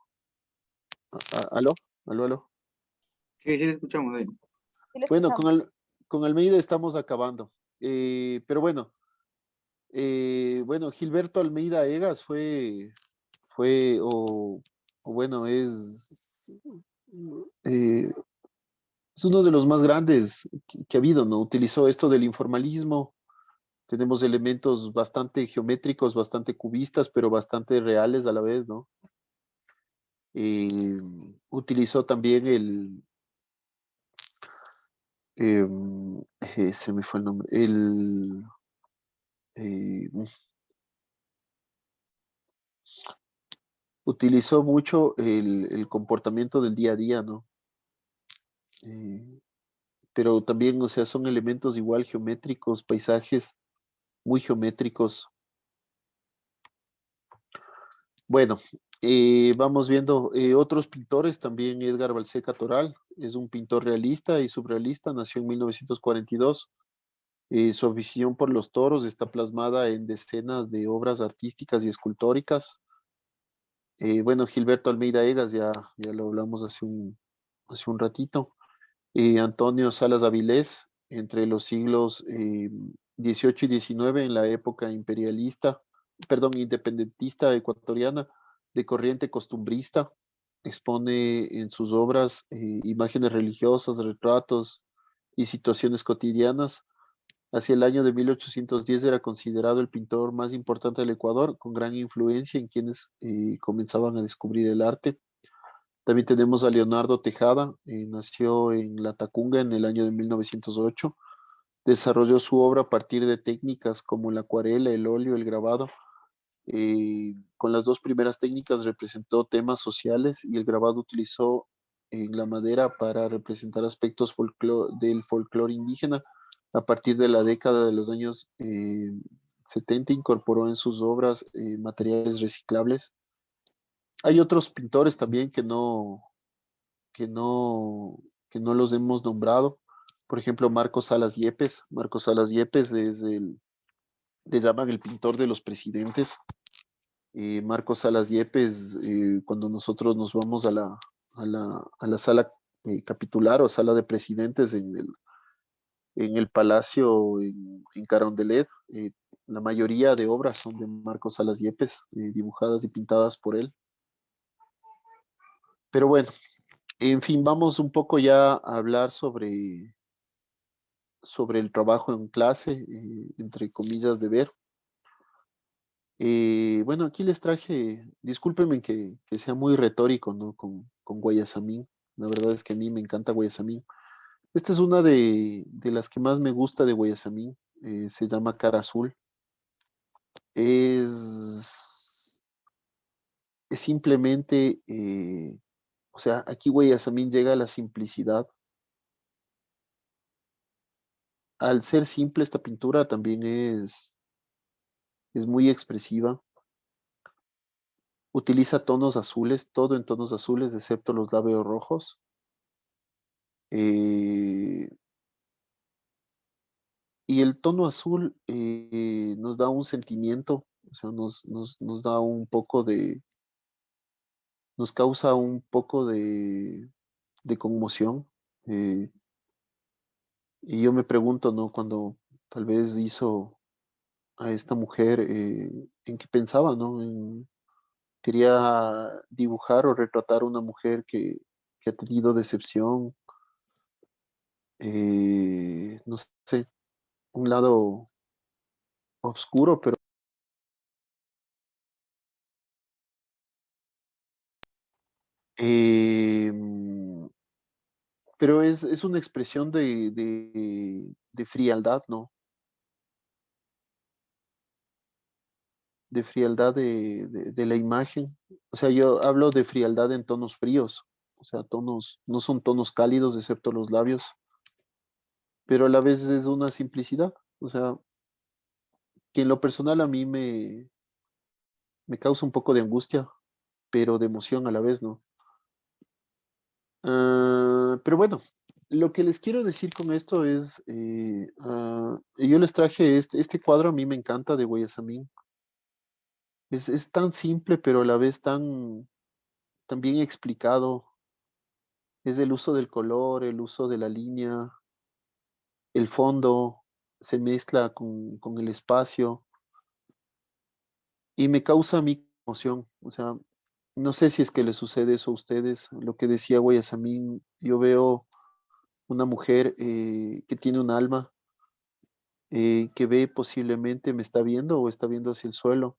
[SPEAKER 5] ¿Aló? ¿Aló?
[SPEAKER 4] Sí, sí, le escuchamos ahí.
[SPEAKER 2] Sí le
[SPEAKER 5] Bueno,
[SPEAKER 2] escuchamos.
[SPEAKER 5] con Almeida estamos acabando. Pero bueno, Gilberto Almeida Egas fue o bueno, eh, es uno de los más grandes que ha habido, ¿no? Utilizó esto del informalismo. Tenemos elementos bastante geométricos, bastante cubistas, pero bastante reales a la vez, ¿no? Eh, Utilizó también se me fue el nombre, eh, utilizó mucho el comportamiento del día a día, ¿no? Eh, pero también, o sea, son elementos igual geométricos, paisajes muy geométricos. Bueno, vamos viendo otros pintores, también Edgar Balseca Toral, es un pintor realista y surrealista, nació en 1942. Su afición por los toros está plasmada en decenas de obras artísticas y escultóricas. Bueno, Gilberto Almeida Egas, ya lo hablamos hace un ratito. Antonio Salas Avilés, entre los siglos XVIII y XIX, en la época independentista ecuatoriana, de corriente costumbrista, expone en sus obras imágenes religiosas, retratos y situaciones cotidianas. Hacia el año de 1810 era considerado el pintor más importante del Ecuador, con gran influencia en quienes comenzaban a descubrir el arte. También tenemos a Leonardo Tejada, nació en La Tacunga en el año de 1908. Desarrolló su obra a partir de técnicas como la acuarela, el óleo, el grabado. Con las dos primeras técnicas representó temas sociales y el grabado utilizó en la madera para representar aspectos del folclore indígena. A partir de la década de los años 70 incorporó en sus obras materiales reciclables. Hay otros pintores también que no, que no los hemos nombrado. Por ejemplo, Marcos Salas Yepes. Marcos Salas Yepes le llaman el pintor de los presidentes. Marcos Salas Yepes, cuando nosotros nos vamos a la sala capitular o sala de presidentes en el Palacio en Carondelet, la mayoría de obras son de Marcos Salas Yepes, dibujadas y pintadas por él. Pero bueno, en fin, vamos un poco ya a hablar sobre el trabajo en clase, entre comillas, de ver. Bueno, aquí les traje, discúlpenme que sea muy retórico, ¿no? Con Guayasamín. La verdad es que a mí me encanta Guayasamín. Esta es una de las que más me gusta de Guayasamín. Se llama Cara Azul. es simplemente, o sea, aquí Guayasamín llega a la simplicidad. Al ser simple, esta pintura también es muy expresiva. Utiliza tonos azules, todo en tonos azules, excepto los labios rojos. Eh, y el tono azul nos da un sentimiento, o sea, nos da un poco nos causa un poco de conmoción. eh, y yo me pregunto, ¿no? Cuando tal vez hizo a esta mujer, ¿en qué pensaba, no? Quería dibujar o retratar a una mujer que ha tenido decepción, no sé, un lado oscuro, em, pero es una expresión de frialdad, ¿no? De frialdad de la imagen. O sea, yo hablo de frialdad en tonos fríos, o sea, tonos, no son tonos cálidos excepto los labios, pero a la vez es una simplicidad. O sea, que en lo personal a mí me causa un poco de angustia, pero de emoción a la vez, ¿no? Pero bueno, lo que les quiero decir con esto es, yo les traje este cuadro, a mí me encanta de Guayasamín. Es tan simple, pero a la vez tan bien explicado. Es el uso del color, el uso de la línea, el fondo se mezcla con el espacio y me causa a mí emoción. O sea, no sé si es que le sucede eso a ustedes. Lo que decía Guayasamín, yo veo una mujer que tiene un alma, que ve posiblemente, me está viendo o está viendo hacia el suelo,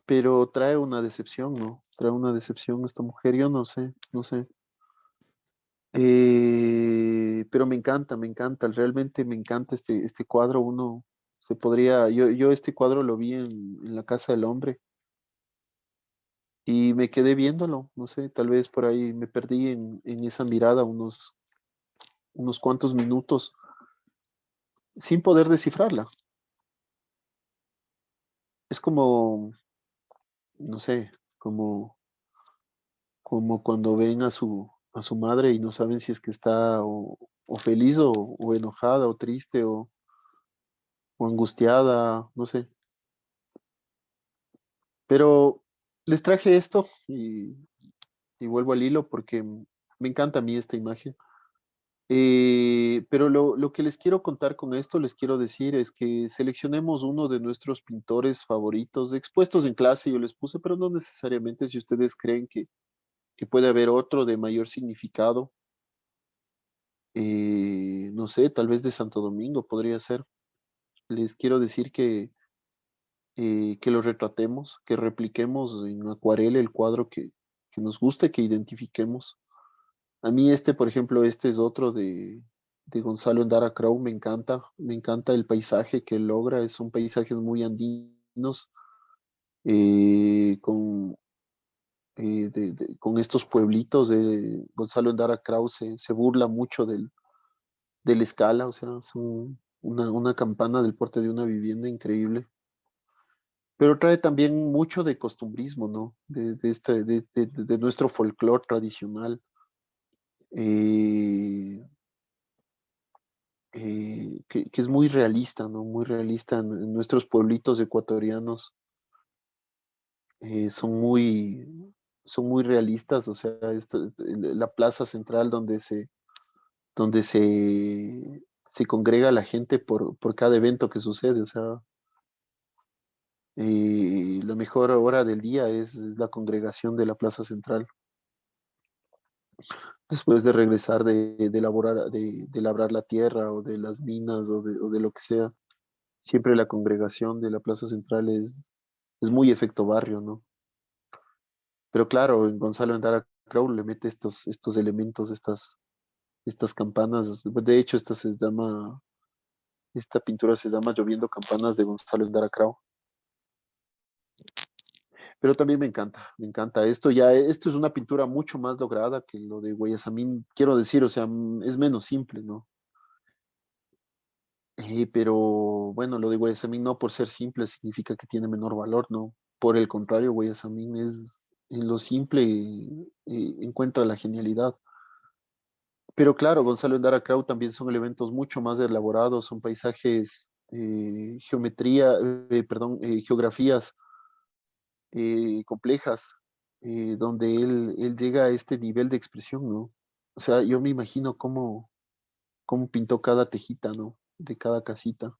[SPEAKER 5] pero trae una decepción, ¿no? Trae una decepción esta mujer, yo no sé, no sé. Pero me encanta, realmente me encanta este cuadro. Uno se podría, yo este cuadro lo vi en la Casa del Hombre y me quedé viéndolo, no sé, tal vez por ahí me perdí en esa mirada unos cuantos minutos sin poder descifrarla. Es como, no sé, como cuando ven a su madre y no saben si es que está o feliz o enojada o triste o angustiada, no sé. Pero les traje esto y vuelvo al hilo porque me encanta a mí esta imagen. Pero lo que les quiero contar con esto, les quiero decir, es que seleccionemos uno de nuestros pintores favoritos, expuestos en clase, yo les puse, pero no necesariamente si ustedes creen que puede haber otro de mayor significado. No sé, tal vez de Santo Domingo podría ser. Les quiero decir que lo retratemos, que repliquemos en acuarela el cuadro que nos guste, que identifiquemos. A mí este, por ejemplo, este es otro de Gonzalo Endara Crow, me encanta el paisaje que él logra, son paisajes muy andinos, con, con estos pueblitos de Gonzalo Endara Crow se burla mucho de la escala, o sea, son una campana del porte de una vivienda increíble. Pero trae también mucho de costumbrismo, ¿no? De nuestro folclore tradicional. eh, que es muy realista, ¿no? Muy realista en nuestros pueblitos ecuatorianos. Son son muy realistas, o sea, la plaza central donde se congrega la gente por cada evento que sucede, o sea, la mejor hora del día es la congregación de la plaza central, después de regresar de labrar la tierra o de las minas o de lo que sea. Siempre la congregación de la plaza central es muy efecto barrio, ¿no? Pero claro, en Gonzalo Endara Crow le mete estos elementos, estas campanas. De hecho, esta se llama Esta pintura se llama Lloviendo Campanas de Gonzalo Endaracrao. Pero también me encanta. Esto es una pintura mucho más lograda que lo de Guayasamín, quiero decir, o sea, es menos simple, ¿no? Pero bueno, lo de Guayasamín no por ser simple significa que tiene menor valor, ¿no? Por el contrario, Guayasamín es en lo simple encuentra la genialidad. Pero claro, Gonzalo Endaracrao también son elementos mucho más elaborados, son paisajes, geografías complejas, donde él llega a este nivel de expresión, ¿no? O sea, yo me imagino cómo pintó cada tejita, ¿no? De cada casita.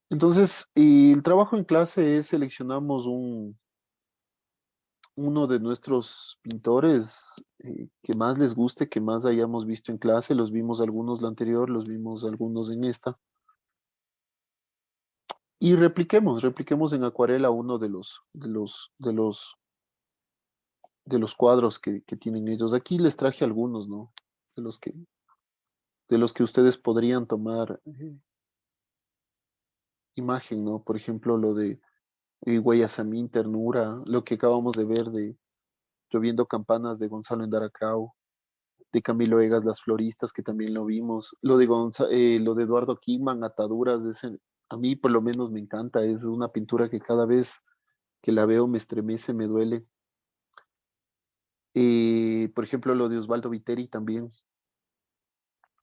[SPEAKER 5] Entonces, el trabajo en clase es seleccionamos uno de nuestros pintores que más les guste, que más hayamos visto en clase. Los vimos algunos la anterior, los vimos algunos en esta. Y repliquemos en acuarela uno de los cuadros que tienen ellos. Aquí les traje algunos, ¿no? De los que ustedes podrían tomar imagen, ¿no? Por ejemplo, lo de Guayasamín, Ternura, lo que acabamos de ver de Lloviendo Campanas de Gonzalo Endaracrao, de Camilo Egas, Las Floristas, que también lo vimos, lo de Eduardo Kingman, Ataduras, a mí por lo menos me encanta, es una pintura que cada vez que la veo me estremece, me duele. Por ejemplo, lo de Osvaldo Viteri también.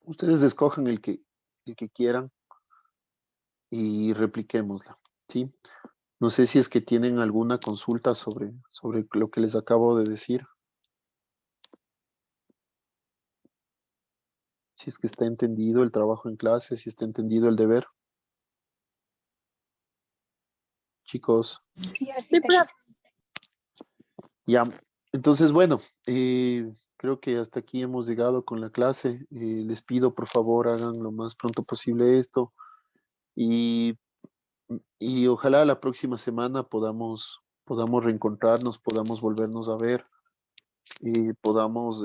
[SPEAKER 5] Ustedes escojan el que quieran y repliquémosla, ¿sí? No sé si es que tienen alguna consulta sobre lo que les acabo de decir. Si es que está entendido el trabajo en clase, si está entendido el deber. Chicos,
[SPEAKER 3] Sí,
[SPEAKER 2] Sí,
[SPEAKER 3] arquitecto.
[SPEAKER 2] profe.
[SPEAKER 5] ya. Entonces, bueno, creo que hasta aquí hemos llegado con la clase. Les pido, por favor, hagan lo más pronto posible esto y, y ojalá la próxima semana podamos reencontrarnos, podamos volvernos a ver, podamos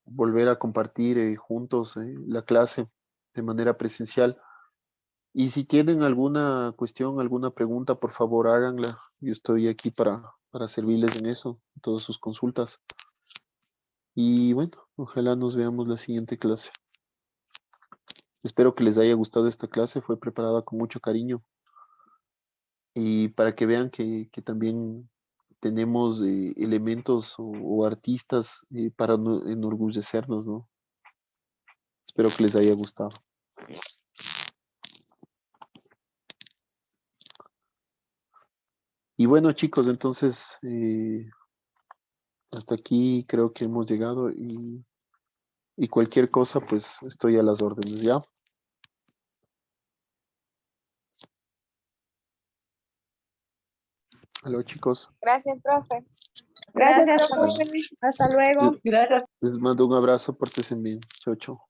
[SPEAKER 5] volver a compartir juntos la clase de manera presencial. Y si tienen alguna cuestión, alguna pregunta, por favor háganla. Yo estoy aquí para servirles en eso, en todas sus consultas. Y bueno, ojalá nos veamos la siguiente clase. Espero que les haya gustado esta clase, fue preparada con mucho cariño. Y para que vean que también tenemos elementos o artistas para enorgullecernos, ¿no? Espero que les haya gustado. Y bueno, chicos, entonces hasta aquí creo que hemos llegado y cualquier cosa, pues estoy a las órdenes, ¿ya? Aló, chicos.
[SPEAKER 2] Gracias, profe.
[SPEAKER 6] Gracias,
[SPEAKER 2] Gracias,
[SPEAKER 6] profe.
[SPEAKER 2] profe.
[SPEAKER 6] Hasta luego.
[SPEAKER 5] Les mando un abrazo, pórtense bien. Chau, chau.